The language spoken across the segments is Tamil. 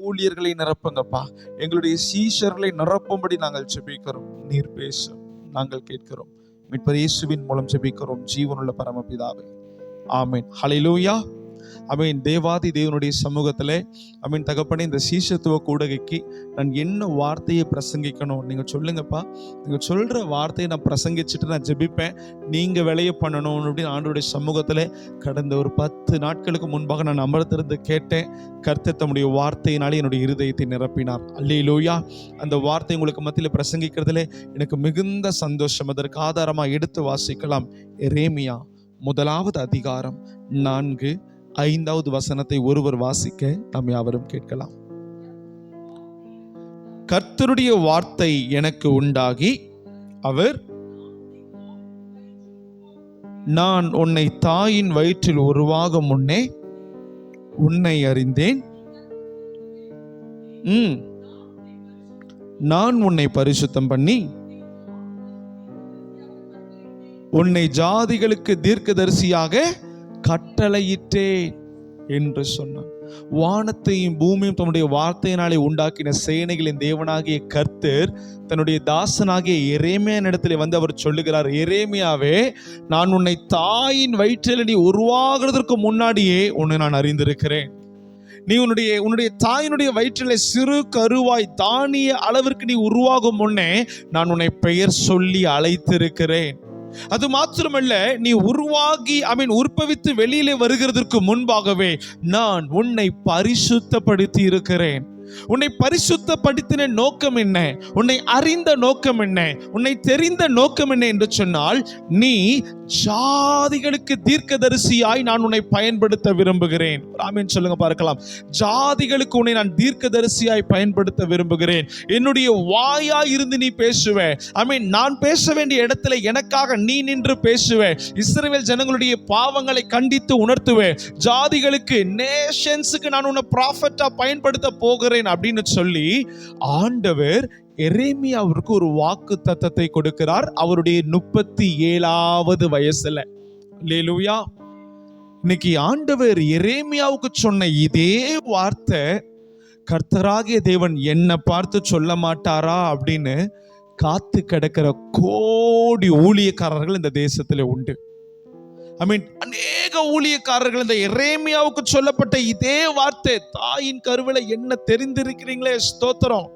ஊழியர்களை நிரப்புங்கப்பா. எங்களுடைய சீஷர்களை நிரப்பும்படி நாங்கள் ஜெபிக்கிறோம். நீர் பேசும், நாங்கள் கேட்கிறோம். மீட்பர் இயேசுவின் மூலம் ஜெபிக்கிறோம் ஜீவனுள்ள பரமபிதாவே, ஆமென். ஹல்லேலூயா. ஆமென். தேவாதி தேவனுடைய சமூகத்திலே ஆமென். தகப்பனே, இந்த சீஷத்துவ கூடகைக்கு நான் என்ன வார்த்தையை பிரசங்கிக்கணும் நீங்க சொல்லுங்கப்பா. நீங்க சொல்ற வார்த்தையை நான் பிரசங்கிச்சுட்டு நான் ஜெபிப்பேன். நீங்க வேலையை பண்ணணும் அப்படின்னு ஆண்டவருடைய சமூகத்திலே கடந்த ஒரு 10 நாட்களுக்கு முன்பாக நான் அமர்ந்திருந்து கேட்டேன். கர்த்தர் தம்முடைய வார்த்தையினாலே என்னுடைய இருதயத்தை நிரப்பினார். அல்லேலூயா. அந்த வார்த்தை உங்களுக்கு மத்தியில் பிரசங்கிக்கிறதுலே எனக்கு மிகுந்த சந்தோஷம். அதற்கு ஆதாரமாக எடுத்து வாசிக்கலாம். எரேமியா 1வது அதிகாரம் 4, 5வது வசனத்தை ஒருவர் வாசிக்க நாம் யாவரும் கேட்கலாம். கர்த்தருடைய வார்த்தை எனக்கு உண்டாகி, அவர், நான் உன்னை தாயின் வயிற்றில் உருவாகும் முன்னே உன்னை அறிந்தேன். நான் உன்னை பரிசுத்தம் பண்ணி உன்னை ஜாதிகளுக்கு தீர்க்கதரிசியாக கட்டளையிட்டேன் என்று சொன்னான். வானத்தையும் பூமியும் தன்னுடைய வார்த்தையினாலே உண்டாக்கின சேனைகளின் தேவனாகிய கர்த்தர் தன்னுடைய தாசனாகிய எரேமியானிடத்திலே வந்து அவர் சொல்லுகிறார், எரேமியாவே, நான் உன்னை தாயின் வயிற்றில் நீ உருவாகிறதற்கு முன்னாடியே உன்னை நான் அறிந்திருக்கிறேன். நீ உன்னுடைய தாயினுடைய வயிற்றிலே சிறு கருவாய் தானிய அளவிற்கு நீ உருவாகும் முன்னே நான் உன்னை பெயர் சொல்லி அழைத்திருக்கிறேன். அது மாத்திரமல்ல, நீ உருவாகி உற்பவித்து வெளியிலே வருகிறதற்கு முன்பாகவே நான் உன்னை பரிசுத்தப்படுத்தி இருக்கிறேன். உன்னை பரிசுத்தப்படுத்தின நோக்கம் என்ன? உன்னை அறிந்த நோக்கம் என்ன? உன்னை தெரிந்த நோக்கம் என்ன என்று சொன்னால், நீ ஜாதிகளுக்கு தீர்க்கதரிசியாய் நான் உன்னை பயன்படுத்த விரும்புகிறேன். ஆமென் சொல்லுங்க பார்க்கலாம். ஜாதிகளுக்கு உன்னை நான் தீர்க்கதரிசியாய் பயன்படுத்த விரும்புகிறேன். என்னுடைய வாயாய் இருந்து நீ பேசுவே. நான் பேச வேண்டிய இடத்துல எனக்காக நீ நின்று பேசுவே. இஸ்ரவேல் ஜனங்களுடைய பாவங்களை கண்டித்து உணர்த்துவே. ஜாதிகளுக்கு, நேஷன்ஸுக்கு நான் உன்னை ப்ராஃபட்டா பயன்படுத்த போகிறேன் அப்படின்னு சொல்லி ஆண்டவர் எரேமியாவிற்கு ஒரு வாக்கு தத்தத்தை கொடுக்கிறார். அவருடைய 37வது வயசுல. அல்லேலூயா. இன்னைக்கு ஆண்டவர் எரேமியாவுக்கு சொன்ன இதே வார்த்தை கர்த்தராகிய தேவன் என்ன பார்த்து சொல்ல மாட்டாரா அப்படின்னு காத்து கிடக்கிற கோடி ஊழியக்காரர்கள் இந்த தேசத்துல உண்டு. அநேக ஊழியக்காரர்கள் இந்த எரேமியாவுக்கு சொல்லப்பட்ட இதே வார்த்தை, தாயின் கருவில என்ன தெரிந்திருக்கிறீங்களே, ஸ்தோத்திரம்.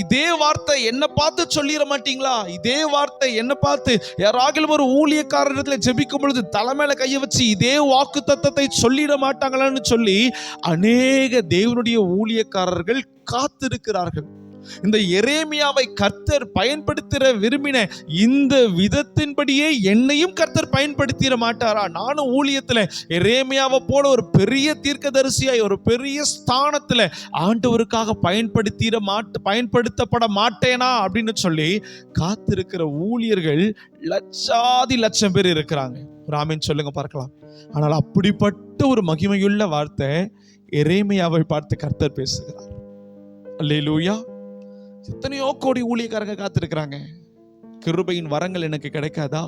இதே வார்த்தை என்ன பார்த்து சொல்லிட மாட்டீங்களா? இதே வார்த்தை என்ன பார்த்து யாராகிலும் ஒரு ஊழியக்காரர்களை ஜெபிக்கும் பொழுது தலைமையில கையை வச்சு இதே வாக்கு தத்தத்தை சொல்லிட மாட்டாங்களான்னு சொல்லி அநேக தேவனுடைய ஊழியக்காரர்கள் காத்திருக்கிறார்கள். இந்த எரேமியாவை கர்த்தர் பயன்படுத்திட விரும்பின இந்த விதத்தின்படியே என்னையும் கர்த்தர் பயன்படுத்திட மாட்டாரா? நானும் ஊழியத்துல எரேமியாவை போல ஒரு பெரிய தீர்க்கதரிசியாய் ஒரு பெரிய ஸ்தானத்துல ஆண்டவருக்காக பயன்படுத்தப்பட மாட்டேனா அப்படின்னு சொல்லி காத்திருக்கிற ஊழியர்கள் லட்சாதி லட்சம் பேர் இருக்கிறாங்க. ஒரு ஆமென் சொல்லுங்க பார்க்கலாம். ஆனால் அப்படிப்பட்ட ஒரு மகிமையுள்ள வார்த்தை எரேமியாவை பார்த்து கர்த்தர் பேசுகிறார். அல்லேலூயா. எத்தனையோ கோடி ஊழியக்காரங்க காத்திருக்கிறாங்க. கிருபையின் வரங்கள் எனக்கு கிடைக்காதா?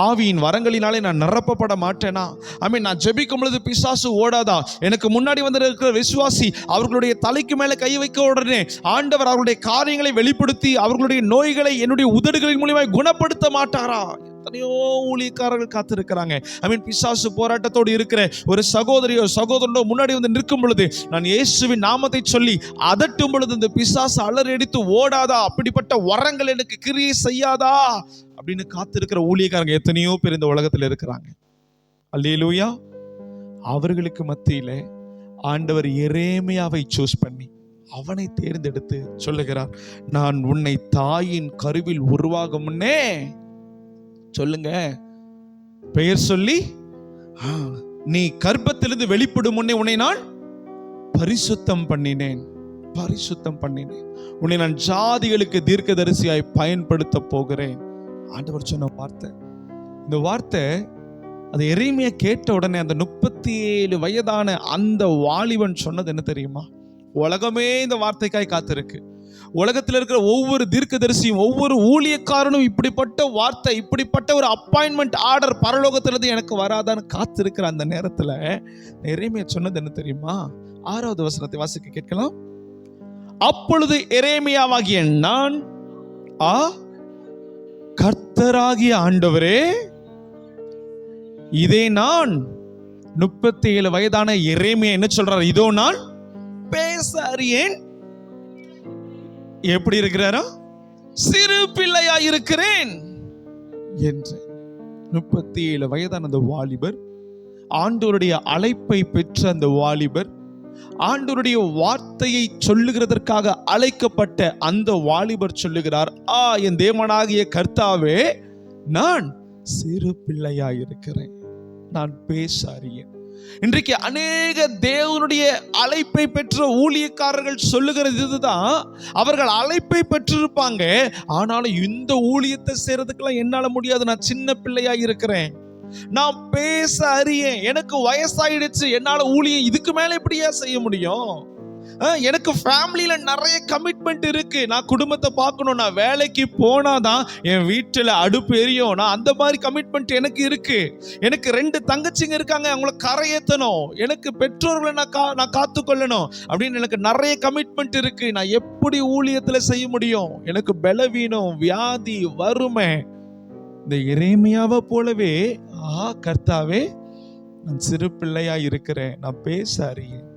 ஆவியின் வரங்களினாலே நான் நிரப்பப்பட மாட்டேனா? நான் ஜெபிக்கும் பொழுது பிசாசு ஓடாதா? எனக்கு முன்னாடி வந்து இருக்கிற விசுவாசி அவர்களுடைய தலைக்கு மேல கை வைக்க உடனே ஆண்டவர் அவர்களுடைய காரியங்களை வெளிப்படுத்தி அவர்களுடைய நோய்களை என்னுடைய உதடுகளின் மூலமாய் குணப்படுத்த மாட்டாரா? எத்தனையோ ஊழியக்காரர்கள் காத்திருக்கிறாங்க. பிசாசு போராட்டத்தோடு இருக்கிற ஒரு சகோதரியோ சகோதரனோ முன்னாடி வந்து நிற்கும் பொழுது நான் இயேசுவின் நாமத்தை சொல்லி அதட்டும் பொழுது இந்த பிசாசு அலறடித்து ஓடாதா? அப்படிப்பட்ட வரங்கள் எனக்கு கிரியை செய்யாதா அப்படின்னு காத்திருக்கிற ஊழியக்காரங்க எத்தனையோ பேர் இந்த உலகத்தில் இருக்கிறாங்க. அல்லேலூயா. அவர்களுக்கு மத்தியில ஆண்டவர் எரேமியாவை சூஸ் பண்ணி அவனை தேர்ந்தெடுத்து சொல்லுகிறார், நான் உன்னை தாயின் கருவில் உருவாகும் முன்னே, சொல்லுங்க, பெயர் சொல்லி நீ கர்ப்பத்திலிருந்து வெளிப்படும் முன்னே உன்னை நான் பரிசுத்தம் பண்ணினேன். உன்னை நான் ஜாதிகளுக்கு தீர்க்கதரிசியாய் பயன்படுத்த போகிறேன். ஆண்டவர் சொன்ன வார்த்தை. இந்த வார்த்தை அது எரேமியா கேட்ட உடனே அந்த 37 வயதான அந்த வாலிபன் சொன்னது என்ன தெரியுமா? உலகமே இந்த வார்த்தைக்காய் காத்திருக்கு. உலகத்தில் இருக்கிற ஒவ்வொரு தீர்க்கதரிசியும் ஒவ்வொரு ஊழியக்காரனும் இப்படிப்பட்ட வார்த்தை, இப்படிப்பட்ட ஒரு அப்பாயின்மெண்ட் ஆர்டர் பரலோகத்திலிருந்து எனக்கு வராதான்னு காத்திருக்கிற அந்த நேரத்தில் எரேமியா சொன்னது என்ன தெரியுமா? 6வது வசனத்தை வாசிக்க கேட்கலாம். அப்பொழுது எரேமியாவாகிய நான், கர்த்தராகிய ஆண்டவரே, இதே நான். 37 வயதான எரேமியா என்ன சொல்றார்? இதோ நான் பேச அறியேன். எப்படி இருக்கிறாரோ? சிறு பிள்ளையா இருக்கிறேன் என்று. 37 வயதான அந்த வாலிபர், ஆண்டவருடைய அழைப்பை பெற்ற அந்த வாலிபர், ஆண்டவருடைய வார்த்தையை சொல்லுகிறதற்காக அழைக்கப்பட்ட அந்த வாலிபர் சொல்லுகிறார், என் தேவனாகிய கர்த்தாவே, நான் சிறு பிள்ளையாயிருக்கிறேன், நான் பேச அறியேன். இன்றைக்கு அநேக தேவனுடைய அழைப்பை பெற்ற ஊழியக்காரர்கள் சொல்லுகிறது இதுதான். அவர்கள் அழைப்பை பெற்றிருப்பாங்க, ஆனாலும் இந்த ஊழியத்தை செய்யறதுக்கெல்லாம் என்னால முடியாது, நான் சின்ன பிள்ளையா இருக்கிறேன், நான் பேச அறியேன், எனக்கு வயசாயிடுச்சு, என்னால ஊழியம் இதுக்கு மேல எப்படியா செய்ய முடியும், எனக்கு ஃபேமிலியில நிறைய கமிட்மெண்ட் இருக்கு, நான் குடும்பத்தை பார்க்கணும், நான் வேலைக்கு போனாதான் என் வீட்டில் அடுப்பு எரியும், நான் அந்த மாதிரி கமிட்மெண்ட் எனக்கு இருக்கு, எனக்கு 2 தங்கச்சிங்க இருக்காங்க, அவங்கள கரையேற்றணும், எனக்கு பெற்றோர்களை நான் காத்துக்கொள்ளணும் அப்படின்னு எனக்கு நிறைய கமிட்மெண்ட் இருக்கு, நான் எப்படி ஊழியத்துல செய்ய முடியும், எனக்கு பலவீனம், வியாதி, வறுமை. இந்த எரேமியாவை போலவே, கர்த்தாவே, நான் சிறு பிள்ளையா இருக்கிறேன், நான் பேச அறியேன்.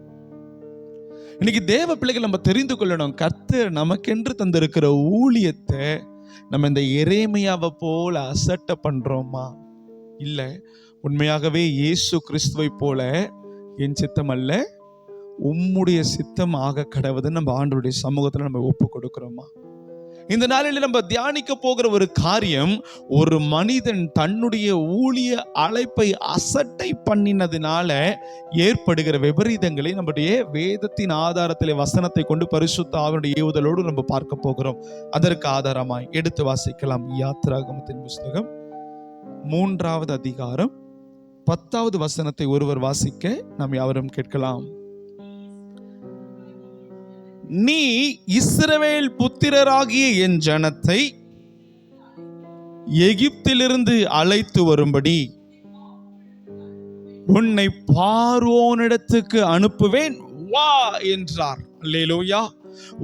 இன்னைக்கு தேவ பிள்ளைகள் நம்ம தெரிந்து கொள்ளணும், கர்த்தர் நமக்கென்று தந்திருக்கிற ஊழியத்தை நம்ம இந்த எரேமியாவை போல அசட்டை பண்றோமா? இல்ல, உண்மையாகவே இயேசு கிறிஸ்துவை போல என் சித்தம் அல்ல உம்முடைய சித்தம் ஆக கடவுதுன்னு நம்ம ஆண்டவருடைய சமூகத்துல நம்ம ஒப்பு கொடுக்கிறோமா? இந்த நாளில் நம்ம தியானிக்க போகிற ஒரு காரியம், ஒரு மனிதன் தன்னுடைய ஊழிய அழைப்பை அசட்டை பண்ணினதுனால ஏற்படுகிற விபரீதங்களை நம்முடைய வேதத்தின் ஆதாரத்திலே வசனத்தை கொண்டு பரிசுத்த ஆவியுடைய ஏவுதலோடு நம்ம பார்க்க போகிறோம். அதற்கு ஆதாரமாய் எடுத்து வாசிக்கலாம். யாத்திராகமத்தின் புஸ்தகம் 3வது அதிகாரம் 10வது வசனத்தை ஒருவர் வாசிக்க நாம் யாவரும் கேட்கலாம். நீ இஸ்ரவேல் புத்திரராகிய என் ஜனத்தை எகிப்திலிருந்து அழைத்து வரும்படி உன்னை பார்வோனிடத்துக்கு அனுப்புவேன், வா என்றார். அல்லேலூயா.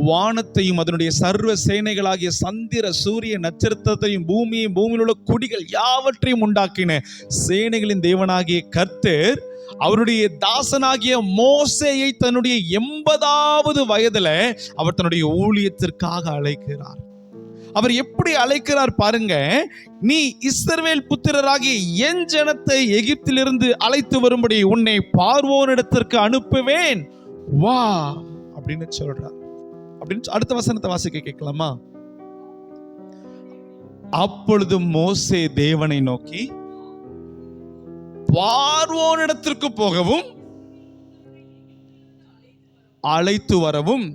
வானத்தையும் அதனுடைய சர்வ சேனைகளாகிய சந்திர சூரிய நட்சத்திரத்தையும் பூமியையும் பூமியில் உள்ள குடிகள் யாவற்றையும் உண்டாக்கின சேனைகளின் தேவனாகிய கர்த்தர் அவருடைய தாசனாகிய மோசேயை தன்னுடைய 80வது வயதுல அவர் தன்னுடைய ஊழியத்திற்காக அழைக்கிறார். அவர் எப்படி அழைக்கிறார் பாருங்க. நீ இஸ்ரவேல் புத்திரராகிய என் ஜனத்தை எகிப்திலிருந்து அழைத்து வரும்படி உன்னை பார்வோனிடத்திற்கு அனுப்புவேன், வா அப்படின்னு சொல்றார். அப்படின்னு அடுத்த வசனத்தை வாசிக்க கேட்கலாமா? அப்பொழுது மோசே தேவனை நோக்கி, பார்வோனிடத்திற்கு போகவும் அழைத்து வரவும்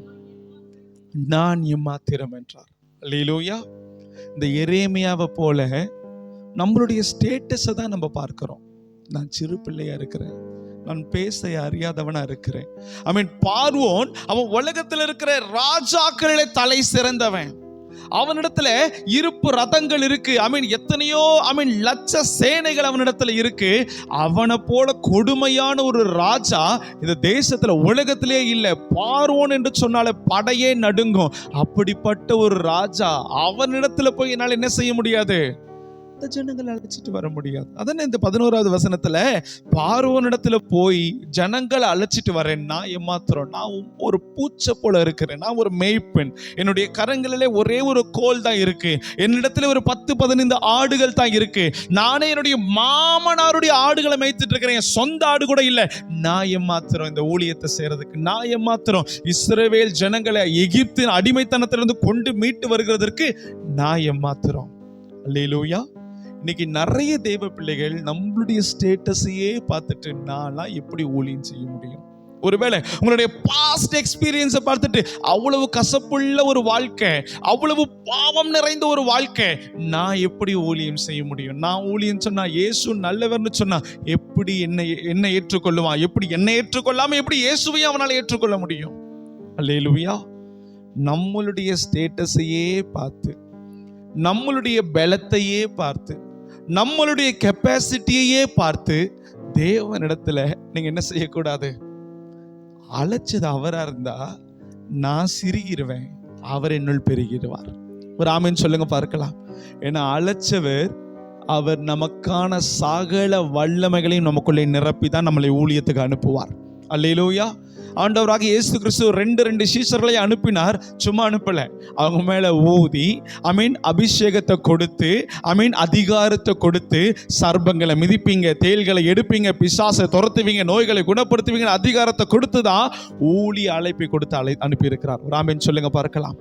நான் எம்மாத்திரம் என்றார். அல்லேலூயா. இந்த எரேமியாவை போல நம்மளுடைய ஸ்டேட்டஸை தான் நம்ம பார்க்கிறோம். நான் சிறு பிள்ளையா இருக்கிறேன், நான் பேச அறியாதவனா இருக்கிறேன். பார்வோன் அவன் உலகத்தில் இருக்கிற ராஜாக்களிலே தலை சிறந்தவன். அவனிடத்துல இருப்பு ரதங்கள் இருக்கு. எத்தனையோ லட்ச சேனைகள் அவனிடத்துல இருக்கு. அவனை போல கொடுமையான ஒரு ராஜா இந்த தேசத்துல உலகத்திலே இல்லை. பார்வோன் என்று சொன்னாலே படையே நடுங்கும். அப்படிப்பட்ட ஒரு ராஜா அவனிடத்துல போய் என்னால் என்ன செய்ய முடியாது? இந்த ஜனங்களை அழைச்சிட்டு வர முடியாது. அதான் இந்த 11வது வசனத்துல, பார்வோனிடத்துல போய் ஜனங்களை அழைச்சிட்டு வரேன், நான் ஏமாத்துறோம், நான் ஒரு பூச்சை போல இருக்கிறேன், நான் ஒரு மேய்ப்பெண், என்னுடைய கரங்களிலே ஒரே ஒரு கோல் தான் இருக்கு, என்னிடத்துல ஒரு 10-15 ஆடுகள் தான் இருக்கு, நானே என்னுடைய மாமனாருடைய ஆடுகளை மேய்த்துட்டு இருக்கிறேன், என் சொந்த ஆடு கூட இல்லை, நான் ஏமாத்துறோம் இந்த ஊழியத்தை செய்யறதுக்கு, நான் ஏமாத்துறோம் இஸ்ரவேல் ஜனங்களை எகிப்தின் அடிமைத்தனத்திலிருந்து கொண்டு மீட்டு வருகிறதற்கு நான் ஏமாத்துறோம். அல்லேலூயா. இன்னைக்கு நிறைய தேவ பிள்ளைகள் நம்மளுடைய ஸ்டேட்டஸையே பார்த்துட்டு நான்லாம் எப்படி ஊழியம் செய்ய முடியும்? ஒருவேளை உங்களுடைய பாஸ்ட் எக்ஸ்பீரியன்ஸை பார்த்துட்டு அவ்வளவு கசப்புள்ள ஒரு வாழ்க்கை, அவ்வளவு பாவம் நிறைந்த ஒரு வாழ்க்கை, நான் எப்படி ஊழியம் செய்ய முடியும்? நான் ஊழியம் சொன்னா இயேசு நல்லவர்னு சொன்னா எப்படி என்ன ஏற்றுக்கொள்ளுவான்? எப்படி என்னை ஏற்றுக்கொள்ளாம எப்படி இயேசுவையும் அவனால் ஏற்றுக்கொள்ள முடியும்? அல்லேலூயா. நம்மளுடைய ஸ்டேட்டஸையே பார்த்து, நம்மளுடைய பலத்தையே பார்த்து, நம்மளுடைய கெப்பாசிட்டியே பார்த்து தேவனிடத்துல நீங்க என்ன செய்யக்கூடாது? அழைச்சது அவரா இருந்தா நான் சிரிக்கிருவேன், அவர் என்னுள் பெருகிடுவார். ஒரு ஆமென் சொல்லுங்க பார்க்கலாம். ஏன்னா அழைச்சவர் அவர் நமக்கான சகல வல்லமைகளையும் நமக்குள்ளே நிரப்பி தான் நம்மளை ஊழியத்துக்கு அனுப்புவார். அல்லேலூயா. ஆண்டவராக இயேசு கிறிஸ்து 2 சீஷர்களை அனுப்பினார். சும்மா அனுப்பல, அவங்க மேல ஊதி அபிஷேகத்தை கொடுத்து அதிகாரத்தை கொடுத்து, சர்ப்பங்களை மிதிப்பீங்க, தேள்களை எடுப்பீங்க, பிசாசை துரத்துவீங்க, நோய்களை குணப்படுத்துவீங்க, அதிகாரத்தை கொடுத்து தான் ஊழிய அழைப்பை கொடுத்து அனுப்பி இருக்கிறார். ஒரு ஆமென் சொல்லுங்க பார்க்கலாம்.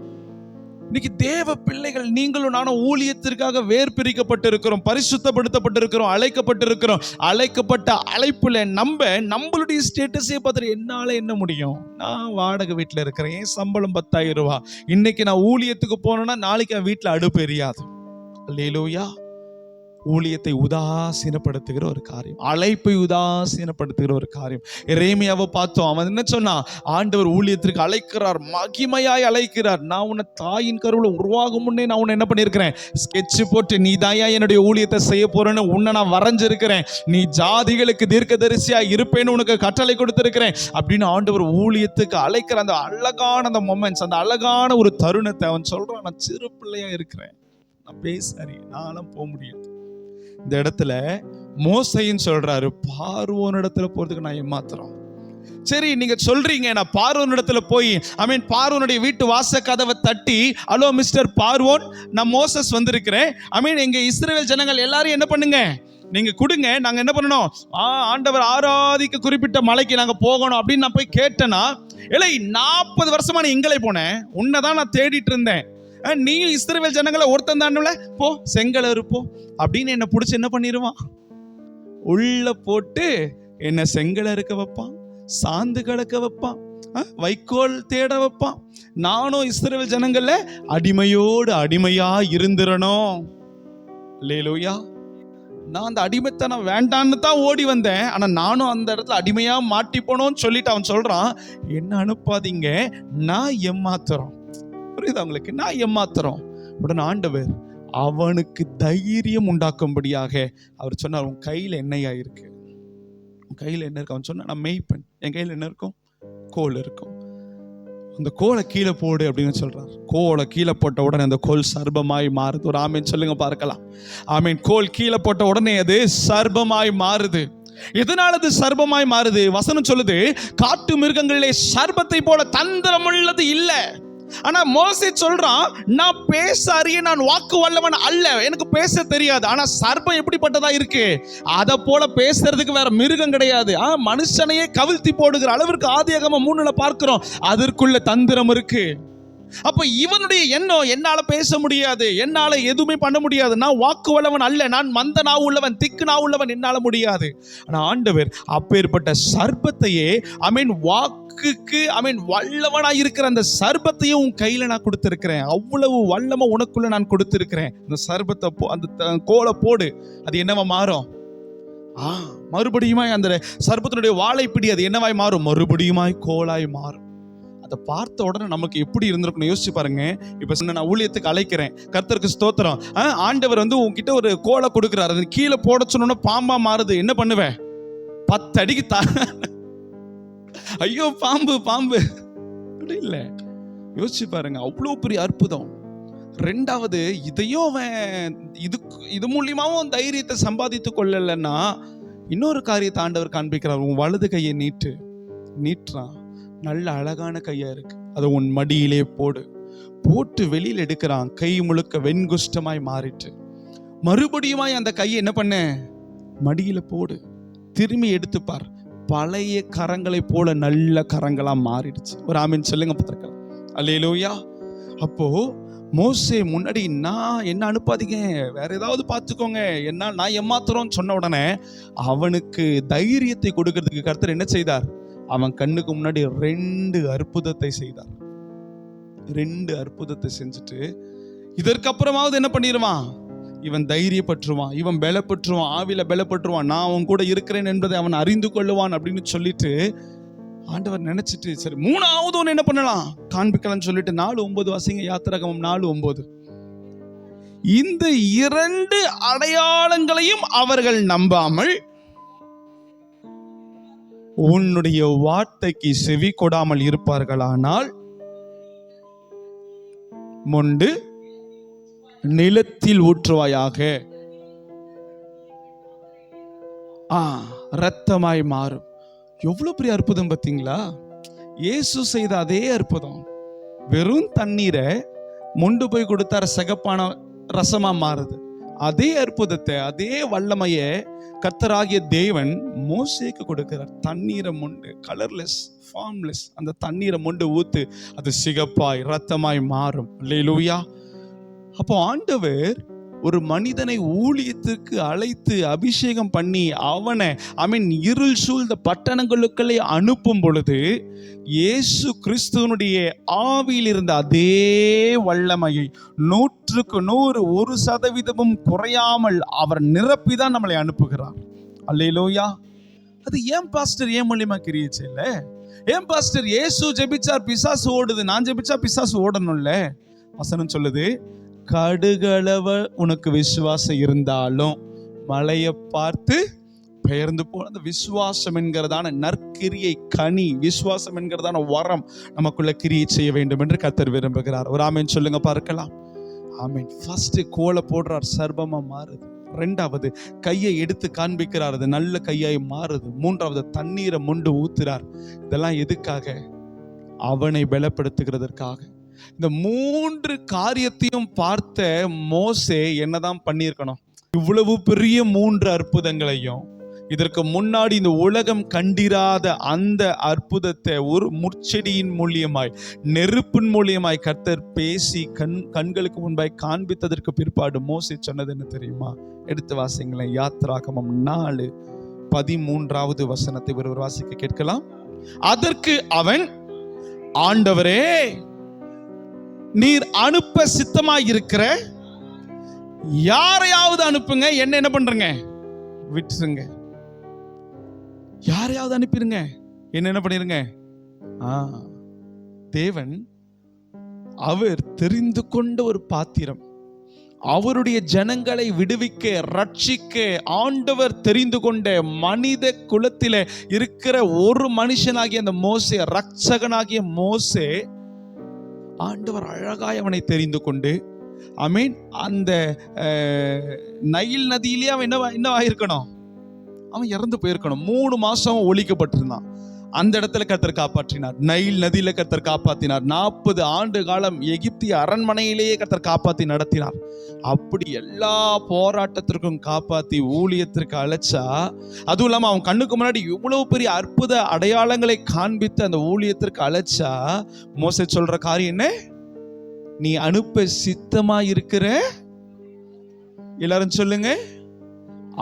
இன்னைக்கு தேவ பிள்ளைகள் நீங்களும் நானும் ஊழியத்திற்காக வேர் பிரிக்கப்பட்டிருக்கிறோம், பரிசுத்தப்படுத்தப்பட்டிருக்கிறோம், அழைக்கப்பட்டிருக்கிறோம். அழைக்கப்பட்ட அழைப்புல நம்மளுடைய ஸ்டேட்டஸே பார்த்துட்டு என்னால என்ன முடியும்? நான் வாடகை வீட்டில் இருக்கிறேன், என் சம்பளம் 10,000 ரூபாய். இன்னைக்கு நான் ஊழியத்துக்கு போனேன்னா நாளைக்கு என் வீட்டில் அடுப்பு எரியாது. அல்லேலூயா. ஊழியத்தை உதாசீனப்படுத்துகிற ஒரு காரியம், அழைப்பை உதாசீனப்படுத்துகிற ஒரு காரியம். எரேமியாவை பார்த்தோம். அவன் என்ன சொன்னான்? ஆண்டவர் ஊழியத்திற்கு அழைக்கிறார், மகிமையாய் அழைக்கிறார். நான் உன்னை தாயின் கருவுல உருவாகும் முன்னே நான் உன்னை என்ன பண்ணியிருக்கிறேன்? ஸ்கெட்ச் போட்டு நீ தாயா என்னுடைய ஊழியத்தை செய்ய போறேன்னு உன்னை நான் வரைஞ்சிருக்கிறேன். நீ ஜாதிகளுக்கு தீர்க்கதரிசியா இருப்பேன்னு உனக்கு கட்டளை கொடுத்திருக்கிறேன் அப்படின்னு ஆண்டவர் ஊழியத்துக்கு அழைக்கிற அந்த அழகான அந்த மொமெண்ட்ஸ், அந்த அழகான ஒரு தருணத்தை அவன் சொல்றான். நான் சிறு பிள்ளையா இருக்கிறேன், நான் பேசாரி, நானும் போக முடியாது. இந்த இடத்துல மோசைன்னு சொல்றாரு, பார்வோன் இடத்துல போறதுக்கு நான் ஏமாத்துறோம். சரி, நீங்க சொல்றீங்க நான் பார்வோன் இடத்துல போய் பார்வோனுடைய வீட்டு வாச கதவை தட்டி, ஹலோ மிஸ்டர் பார்வோன், நான் மோசஸ் வந்திருக்கிறேன், எங்க இஸ்ரவேல் ஜனங்கள் எல்லாரும் என்ன பண்ணுங்க, நீங்க கொடுங்க, நாங்க என்ன பண்ணணும், ஆண்டவர் ஆராதிக்க குறிப்பிட்ட மலைக்கு நாங்க போகணும் அப்படின்னு நான் போய் கேட்டேன்னா, இல்லை 40 வருஷமா நீ எங்களை போனேன், உன்னைதான் நான் தேடிட்டு இருந்தேன், நீ இஸ்ரவேல் ஜனங்களை ஒருத்தன் தாண்டல, போ செங்கல் இருப்போ அப்படின்னு என்ன பிடிச்சி என்ன பண்ணிடுவான்? உள்ள போட்டு என்ன செங்கல் இருக்க வைப்பான், சாந்து கலக்க வைப்பான், வைக்கோல் தேட வைப்பான். நானும் இஸ்ரவேல் ஜனங்கள்ல அடிமையோடு அடிமையா இருந்துடணும். அல்லேலூயா. நான் அந்த அடிமைத்தனம் வேண்டான்னு தான் ஓடி வந்தேன், ஆனா நானும் அந்த இடத்துல அடிமையா மாட்டி போனோம்னு சொல்லிட்டு அவன் சொல்றான், என்ன அனுப்பாதீங்க, நான் ஏமாத்துறோம். புரியுது அவங்களுக்கு? நான் ஏமாத்துறோம். உடனே ஆண்டவர் அவனுக்கு தைரியம் உண்டாக்கும்படியாக அவர் சொன்னார், உன் கையில் என்னையா இருக்கு, உன் கையில் என்ன இருக்கு? அவன் சொன்னா, நான் மேய்ப்பன், என் கையில் என்ன இருக்கும்? கோல் இருக்கும். அந்த கோலை கீழே போடு அப்படின்னு சொல்றார். கோலை கீழே போட்ட உடனே அந்த கோல் சர்ப்பமாய் மாறுது. ஒரு ஆமீன் சொல்லுங்க பார்க்கலாம். ஆமீன். கோல் கீழே போட்ட உடனே அது சர்ப்பமாய் மாறுது. எதனால அது சர்ப்பமாய் மாறுது? வசனம் சொல்லுது, காட்டு மிருகங்களிலே சர்ப்பத்தை போல தந்திரம் உள்ளது இல்லை. ஆனா மோசே சொல்றான், நான் பேச அறிய, நான் வாக்கு வல்லவன் அல்ல, எனக்கு பேச தெரியாது. ஆனா சர்ப்பம் எப்படிப்பட்டதா இருக்கு? அதை போல பேசுறதுக்கு வேற மிருகம் கிடையாது. மனுஷனையே கவிழ்த்தி போடுகிற அளவிற்கு ஆதியாகமம் 3ல பார்க்கிறோம். அதற்குள்ள தந்திரம் இருக்கு. அப்ப இவனுடைய எண்ணம், என்னால பேச முடியாது, என்னால எதுவுமே பண்ண முடியாது, நான் வாக்கு வல்லவன் அல்ல, நான் மந்த நாவு உள்ளவன், திக்கு நாவு உள்ளவன், என்னால முடியாது. ஆனா ஆண்டவர் அப்பேற்பட்ட சர்ப்பத்தையே வாக்குக்கு வல்லவனாய் இருக்கிற அந்த சர்ப்பத்தையும் உன் கையில நான் கொடுத்திருக்கிறேன். அவ்வளவு வல்லமை உனக்குள்ள நான் கொடுத்திருக்கிறேன். அந்த சர்ப்பத்தை அந்த கோலை போடு, அது என்னவா மாறும்? மறுபடியுமாய் அந்த சர்ப்பத்தினுடைய வாழைப்பிடி அது என்னவாய் மாறும்? மறுபடியுமாய் கோலாய் மாறும். அதை பார்த்த உடனே நமக்கு எப்படி இருந்திருக்கணும் யோசிச்சு பாருங்க. இப்ப நான் ஊழியத்துக்கு அழைக்கிறேன், கர்த்தருக்கு ஸ்தோத்திரம். ஆண்டவர் உன்கிட்ட ஒரு கோலை கொடுக்கிறார், அது கீழே போட சொன்னோன்னா பாம்பா மாறுது, என்ன பண்ணுவேன்? 10 அடிக்கு ஐயோ பாம்பு பாம்பு அப்படி இல்லை. யோசிச்சு பாருங்க, அவ்வளோ பெரிய அற்புதம். 2வது, இதையும் இது மூலியமாவும் தைரியத்தை சம்பாதித்து கொள்ளலன்னா இன்னொரு காரியத்தை ஆண்டவர் காண்பிக்கிறார். உன் வலது கையை நீட்டுறான், நல்ல அழகான கையா இருக்கு, அதை உன் மடியிலே போட்டு வெளியில் எடுக்கிறான். கை முழுக்க வெண்குஷ்டமாய் மாறிட்டு மறுபடியுமாய் அந்த கையை என்ன பண்ண? மடியில போடு, திரும்பி எடுத்துப்பார். பழைய கரங்களை போல நல்ல கரங்களா மாறிடுச்சு. ஒரு ஆமீன் சொல்லுங்க பார்க்கலாம். அல்லேலூயா. அப்போ மோசே முன்னாடி, நான் என்ன அனுப்பாதீங்க, வேற ஏதாவது பார்த்துக்கோங்க, என்ன நான் ஏமாத்துறோன்னு சொன்ன உடனே அவனுக்கு தைரியத்தை கொடுக்கறதுக்கு கர்த்தர் என்ன செய்தார்? அவன் கண்ணுக்கு முன்னாடி 2 அற்புதத்தை செய்தார். 2 அற்புதத்தை செஞ்சுட்டு இதற்கப்புறமாவது என்ன பண்ணிடுவான்? இவன் தைரியப்பட்டுருவான், இவன் பலப்பட்டுருவான், ஆவில பலப்பட்டுருவான், நான் அவன் கூட இருக்கிறேன் என்பதை அவன் அறிந்து கொள்ளுவான் அப்படின்னு சொல்லிட்டு ஆண்டவர் நினைச்சிட்டு, சரி 3வது ஒன்று என்ன பண்ணலாம் காண்பிக்கலாம்னு சொல்லிட்டு 4:9 வாசிங்க. யாத்திராகமம் 4:9. இந்த 2 அடையாளங்களையும் அவர்கள் நம்பாமல் உன்னுடைய வார்த்தைக்கு செவி கொடாமல் இருப்பார்களானால் மொண்டு நிலத்தில் ஊற்றுவாயாக. இரத்தமாய் மாறும். எவ்வளவு பெரிய அற்புதம் பார்த்தீங்களா? இயேசு செய்த அதே அற்புதம். வெறும் தண்ணீரை மொண்டு போய் கொடுத்தார, சிகப்பான ரசமா மாறுது. அதே அற்புதத்தை, அதே வல்லமைய கர்த்தராகிய தேவன் மோசேக்கு கொடுக்கிறார். தண்ணீரை மொண்டு, கலர்லெஸ், ஃபார்ம்லெஸ், அந்த தண்ணீரை மொண்டு ஊத்து, அது சிகப்பாய் ரத்தமாய் மாறும். அல்லேலூயா. அப்போ ஆண்டவர் ஒரு மனிதனை ஊழியத்துக்கு அழைத்து அபிஷேகம் பண்ணி அவனை இருள் சூழ்ந்த பட்டணங்களுக்குள்ளே அனுப்பும் பொழுது இயேசு கிறிஸ்துவனுடைய ஆவியில் இருந்த அதே வல்லமையை 100% 1% குறையாமல் அவர் நிரப்பிதான் நம்மளை அனுப்புகிறார். அல்லேலூயா. அது ஏன் பாஸ்டர் ஏன் மூலியமா கிரியை செய்யல? ஏன் பாஸ்டர் இயேசு ஜெபிச்சார் பிசாசு ஓடுது, நான் ஜெபிச்சா பிசாசு ஓடணும்ல? வசனம் சொல்லுது, கடுகளவு உனக்கு விசுவாசம் இருந்தாலும் மலையை பார்த்து பெயர்ந்து போன அந்த விசுவாசம் என்கிறதான நற்கிரியை கனி, விசுவாசம் என்கிறதான வரம் நமக்குள்ள கிரியை செய்ய வேண்டும் என்று கர்த்தர் விரும்புகிறார். ஒரு ஆமேன் சொல்லுங்க பார்க்கலாம். ஆமேன். ஃபர்ஸ்ட் கோலை போடுறார், சர்பமா மாறுது. 2வது கையை எடுத்து காண்பிக்கிறார், அது நல்ல கையாய் மாறுது. 3வது தண்ணீரை மொண்டு ஊத்துறார். இதெல்லாம் எதுக்காக? அவனை பலப்படுத்துகிறதற்காக. இந்த 3 காரியத்தையும் பார்த்த மோசே என்னதான் பண்ணியிருக்கணும்? இவ்வளவு பெரிய 3 அற்புதங்களையும், இதற்கு முன்னாடி இந்த உலகம் கண்டிராத அந்த அற்புதத்தை ஒரு முட்செடியின் மூலியமாய், நெருப்பின் மூலியமாய் கர்த்தர் பேசி கண்களுக்கு முன்பாய் காண்பித்ததற்கு பிற்பாடு மோசே சொன்னது என்ன தெரியுமா? எடுத்து வாசிங்களேன். யாத்ராகமம் 4:13 வசனத்தை ஒருவர் வாசிக்க கேட்கலாம். அதற்கு அவன், ஆண்டவரே, நீர் அனுப்ப சித்தமாய் இருக்கிற யாரையாவது அனுப்புங்க, என்ன பண்றங்க? விட்டுருங்க. யாரையாவது அனுப்பிடுங்க, என்ன பண்ணிருங்க? தேவன் அவர் தெரிந்து கொண்ட ஒரு பாத்திரம், அவருடைய ஜனங்களை விடுவிக்க, ரட்சிக்க ஆண்டவர் தெரிந்து கொண்ட மனித குலத்தில இருக்கிற ஒரு மனுஷனாகிய அந்த மோசே, ரட்சகனாகிய மோசே, ஆண்டவர் அழகாய் அவனை தெரிந்து கொண்டு, அந்த நைல் நதியிலே அவன் என்ன ஆயிருக்கணும்? அவன் இறந்து போயிருக்கணும். 3 மாசம் ஒழிக்கப்பட்டிருந்தான். அந்த இடத்துல கர்த்தர் காப்பாற்றினார். நைல் நதியில கர்த்தர் காப்பாற்றினார். 40 ஆண்டு காலம் எகிப்திய அரண்மனையிலேயே கர்த்தர் காப்பாற்றி நடத்தினார். அப்படி எல்லா போராட்டத்திற்கும் காப்பாற்றி ஊழியத்திற்கு அழைச்சா, அதுவும் இல்லாம அவன் கண்ணுக்கு முன்னாடி இவ்வளவு பெரிய அற்புத அடையாளங்களை காண்பித்து அந்த ஊழியத்திற்கு அழைச்சா, மோசே சொல்ற காரியம் என்ன? நீ அனுப்ப சித்தமா இருக்கிற, எல்லாரும் சொல்லுங்க,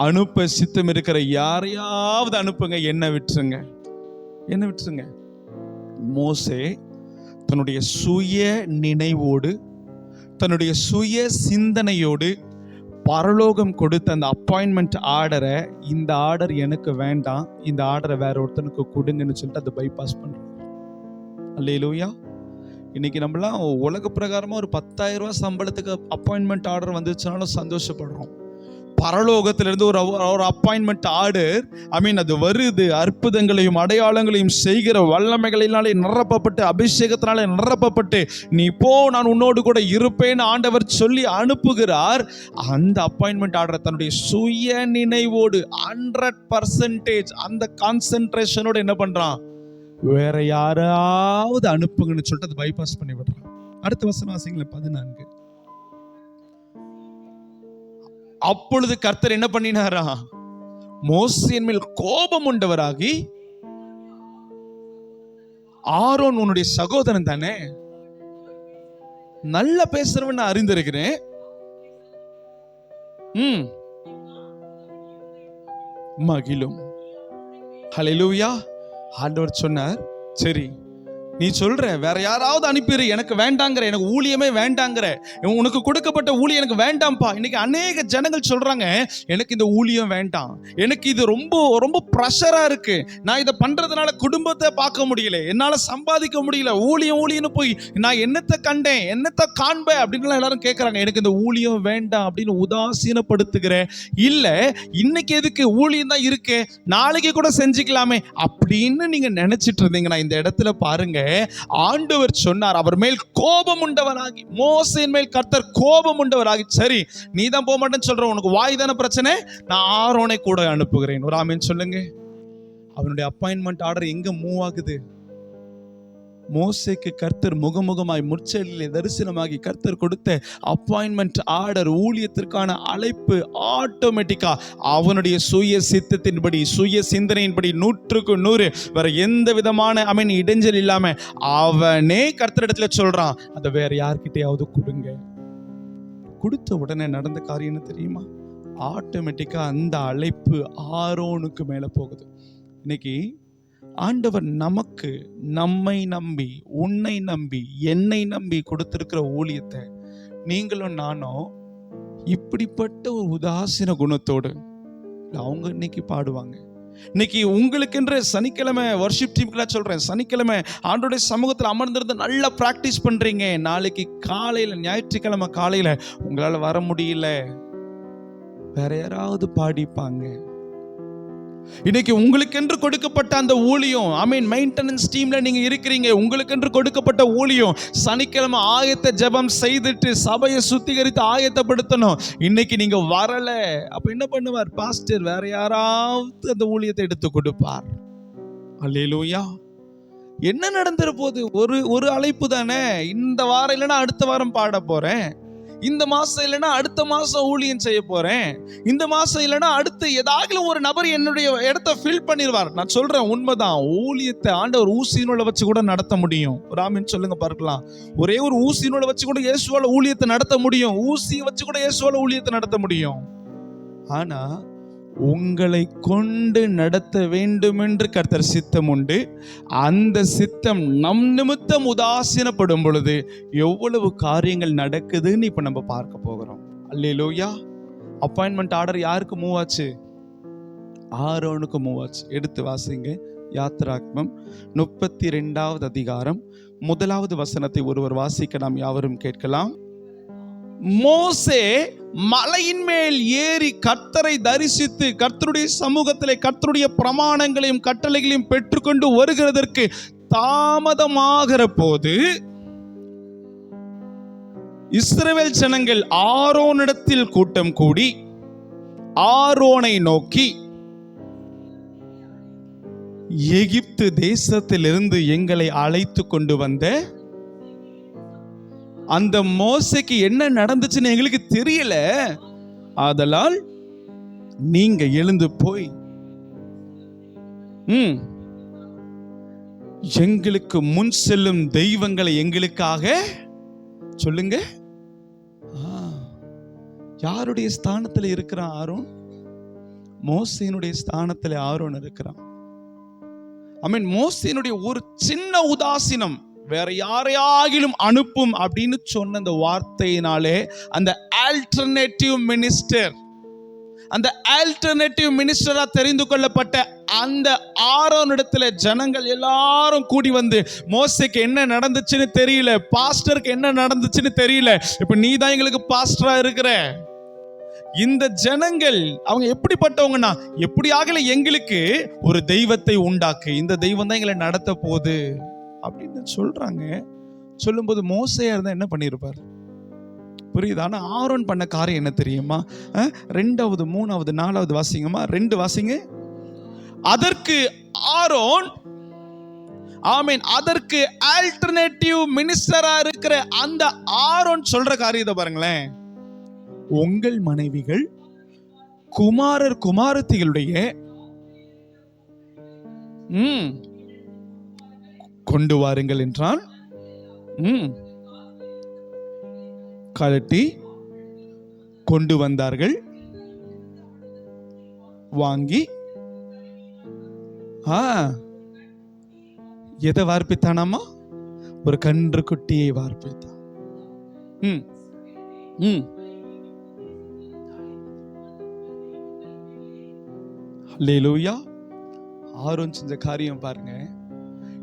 அனுப்ப சித்தம் இருக்கிற யாரையாவது அனுப்புங்க, என்ன விட்டுருங்க. மோசே தன்னுடைய சுய நினைவோடு, தன்னுடைய சுய சிந்தனையோடு பரலோகம் கொடுத்த அந்த அப்பாயின்மெண்ட் ஆர்டரை, இந்த ஆர்டர் எனக்கு வேண்டாம், இந்த ஆர்டரை வேற ஒருத்தனுக்கு கொடுங்கன்னு சொல்லிட்டு அதை பைபாஸ் பண்றோம். அல்லேலூயா. இன்னைக்கு நம்மளாம் உலக பிரகாரமா ஒரு 10,000 ரூபாய் சம்பளத்துக்கு அப்பாயின்மெண்ட் ஆர்டர் வந்துச்சுனாலும் சந்தோஷப்படுறோம். பரலோகத்திலிருந்து ஒரு அப்பாயின்மெண்ட் ஆர்டர், அது வருது. அற்புதங்களையும் அடையாளங்களையும் செய்கிற வல்லமைகளினாலே நிரப்பப்பட்டு, அபிஷேகத்தினாலே நிரப்பப்பட்டு, நீ போ, நான் உன்னோடு கூட இருப்பேன்னு ஆண்டவர் சொல்லி அனுப்புகிறார். அந்த அப்பாயின்மெண்ட் ஆர்டர் தன்னுடைய சுய நினைவோடு 100% அந்த கான்சென்ட்ரேஷனோடு என்ன பண்றான்? வேற யாராவது அனுப்புங்கன்னு சொல்லிட்டு அதை பைபாஸ் பண்ணி விடுறான். அடுத்த வசனம் வாசிங்களேன், 14. அப்பொழுது கர்த்தர் என்ன பண்ணினாரா? மோசேயின் மேல் கோபம் உண்டவராகி, ஆரோன் உன்னுடைய சகோதரன் தானே, நல்ல பேசுறவன் நான் அறிந்திருக்கிறேன், மகிழும். ஹல்லேலூயா. ஆண்டவர் சொன்னார், சரி நீ சொல்ற வேற யாராவது அனுப்பிடு, எனக்கு வேண்டாங்கிற, எனக்கு ஊழியமே வேண்டாங்கிற, உனக்கு கொடுக்கப்பட்ட ஊழியம் எனக்கு வேண்டாம்ப்பா. இன்னைக்கு அநேக ஜனங்கள் சொல்றாங்க, எனக்கு இந்த ஊழியம் வேண்டாம், எனக்கு இது ரொம்ப ரொம்ப ப்ரெஷரா இருக்கு, நான் இதை பண்றதுனால குடும்பத்தை பார்க்க முடியல, என்னால சம்பாதிக்க முடியல, ஊழியம்னு போய் நான் என்னத்தை கண்டேன், என்னத்தை காண்பேன் அப்படின்னு எல்லாரும் கேட்கறாங்க. எனக்கு இந்த ஊழியம் வேண்டாம் அப்படின்னு உதாசீனப்படுத்துகிற, இல்ல இன்னைக்கு எதுக்கு ஊழியம் தான் இருக்கு, நாளைக்கு கூட செஞ்சுக்கலாமே அப்படின்னு நீங்க நினைச்சிட்டு இருந்தீங்கன்னா, இந்த இடத்துல பாருங்க, ஆண்டவர் சொன்னார், அவர் மேல் கோபம் உண்டவராகி, மோசேயின் மேல் கர்த்தர் கோபம் உண்டவராகி, சரி நீ தான் போக மாட்டேன்னு சொல்ற, உனக்கு வாய் தானே பிரச்சனை, நான் ஆரோனை கூட அனுப்புகிறேன். ஒரு ஆமீன் சொல்லுங்க. அவனுடைய அப்பாயின்மெண்ட் ஆர்டர் எங்க மூவ் ஆகுது? மோசேக்கு கர்த்தர் முகமுகமாய் முற்செயலிலே தரிசனமாகி கர்த்தர் கொடுத்த அப்பாயின்மெண்ட் ஆர்டர், ஊழியத்திற்கான அழைப்பு ஆட்டோமேட்டிக்கா அவனுடைய சுய சித்தத்தின்படி, சுய சிந்தனையின்படி 100க்கு 100 வேற எந்த விதமான இடைஞ்சல் இல்லாம அவனே கர்த்தரிடத்துல சொல்றான், அதை வேற யார்கிட்டயாவது கொடுங்க. கொடுத்த உடனே நடந்த காரியம் என்ன தெரியுமா? ஆட்டோமேட்டிக்கா அந்த அழைப்பு ஆரோனுக்கு மேல போகுது. இன்னைக்கு ஆண்டவர் நமக்கு, நம்மை நம்பி, உன்னை நம்பி, என்னை நம்பி கொடுத்திருக்கிற ஊழியத்தை நீங்களும் நானும் இப்படிப்பட்ட ஒரு உதாசீன குணத்தோடு, அவங்க இன்னைக்கு பாடுவாங்க. இன்னைக்கு உங்களுக்கென்று சனிக்கிழமை வர்ஷிப் டீமுக்கெல்லாம் சொல்றேன், சனிக்கிழமை ஆண்டவருடைய சமூகத்தில் அமர்ந்திருந்து நல்லா பிராக்டிஸ் பண்றீங்க. நாளைக்கு காலையில, ஞாயிற்றுக்கிழமை காலையில உங்களால வர முடியல, வேற யாராவது பாடிப்பாங்க. இன்னைக்கு உங்களுக்கென்று கொடுக்கப்பட்ட அந்த ஊழியம், மெயின்டெனன்ஸ் டீம்ல நீங்க இருக்கிறீங்க, உங்களுக்கென்று கொடுக்கப்பட்ட ஊழியம் சனிக்கிழமை ஆயத்த ஜெபம் செய்துட்டு சபையை சுத்திகரித்து ஆயத்தப்படுத்தணும். இன்னைக்கு நீங்க வரல, அப்ப என்ன பண்ணுவார் பாஸ்டர்? வேற யாராவது அந்த ஊழியத்தை எடுத்து கொடுப்பார். அல்லேலூயா. என்ன நடந்துற போது? ஒரு அழைப்பு தானே. இந்த வாரம் இல்லைன்னா அடுத்த வாரம் பாட போறேன், இந்த மாசம் இல்லைன்னா அடுத்த மாசம் ஊழியம் செய்ய போறேன், இந்த மாசம் இல்லைன்னா அடுத்து ஏதாவது ஒரு நபர் என்னுடைய இடத்தை ஃபில் பண்ணிடுவார். நான் சொல்றேன், உண்மைதான். ஊழியத்தை ஆண்டவர் ஊசியினுள்ள வச்சு கூட நடத்த முடியும். ராமின் சொல்லுங்க பார்க்கலாம். ஒரே ஒரு ஊசியினுள்ள வச்சு கூட இயேசுவால ஊழியத்தை நடத்த முடியும். ஊசியை வச்சு கூட இயேசுவால ஊழியத்தை நடத்த முடியும். ஆனா உங்களை கொண்டு நடத்த வேண்டும் என்று கர்த்தர் சித்தம் உண்டு. அந்த சித்தம் நம் நிமித்தம் உதாசீனப்படும் பொழுது எவ்வளவு காரியங்கள் நடக்குதுன்னு இப்ப நம்ம பார்க்க போகிறோம். அல்லேலூயா. அப்பாயின்மெண்ட் ஆர்டர் யாருக்கு மூவ் ஆச்சு? ஆரோனுக்கு மூவ் ஆச்சு. எடுத்து வாசிங்க யாத்திராகமம் 32வது அதிகாரம் 1வது வசனத்தை ஒருவர் வாசிக்க நாம் யாவரும் கேட்கலாம். மோசே மலையின் மேல் ஏறி கர்த்தரை தரிசித்து கர்த்தருடைய சமூகத்திலே கர்த்தருடைய பிரமாணங்களையும் கட்டளைகளையும் பெற்றுக்கொண்டு வருகிறதற்கு தாமதமாகிற போது இஸ்ரவேல் ஜனங்கள் ஆரோனிடத்தில் கூட்டம் கூடி ஆரோனை நோக்கி, எகிப்து தேசத்திலிருந்து எங்களை அழைத்து கொண்டு வந்த அந்த மோசேக்கு என்ன நடந்துச்சுன்னு எங்களுக்கு தெரியல, ஆதலால் நீங்க எழுந்து போய் எங்களுக்கு முன் செல்லும் தெய்வங்களை எங்களுக்காக சொல்லுங்க. யாருடைய ஸ்தானத்துல இருக்கிறான் ஆரோன்? மோசேனுடைய ஸ்தானத்துல ஆரோன் இருக்கிறான். மோசேனுடைய ஒரு சின்ன உதாசீனம், வேற யாரையாகிலும் அனுப்பும் அப்படின்னு சொன்ன அந்த வார்த்தையினாலே அந்த ஆல்டர்னேட்டிவ் மினிஸ்டரா தெரிந்து கொள்ளப்பட்ட அந்த ஆரோனிடத்துல ஜனங்கள் எல்லாரும் கூடி வந்து, மோசேக்கு என்ன நடந்துச்சுன்னு தெரியல, பாஸ்டருக்கு என்ன நடந்துச்சுன்னு தெரியல, இப்ப நீ தான் எங்களுக்கு பாஸ்டரா இருக்கிற. இந்த ஜனங்கள் அவங்க எப்படிப்பட்டவங்கன்னா, எப்படியாகல எங்களுக்கு ஒரு தெய்வத்தை உண்டாக்கு, இந்த தெய்வம் தான் எங்களை நடத்த போகுது அப்படின்னு சொல்றாங்க. சொல்லும்போது மோசேயா இருந்தா என்ன பண்ணிருப்பார்? புரியுதா? ஆனா ஆரோன் பண்ண காரியம் என்ன தெரியுமா? 2வது 3வது 4வது வாசிங்கம்மா. 2 வாசிங்க. அதற்கு ஆரோன், அதற்கு ஆல்டர்னேட்டிவ் மினிஸ்டரா இருக்கிற அந்த ஆரோன் சொல்ற காரியத்தை பாருங்களேன். உங்கள் மனைவிகள் குமாரர் குமாரத்திகளுடைய கொண்டு வாருங்கள் என்றான். கழட்டி கொண்டு வந்தார்கள். வாங்கி எதை வார்ப்பித்தானாமா? ஒரு கன்று குட்டியை வார்ப்பித்தான். அல்லேலூயா. ஆரோன் செஞ்ச காரியம் பாருங்க.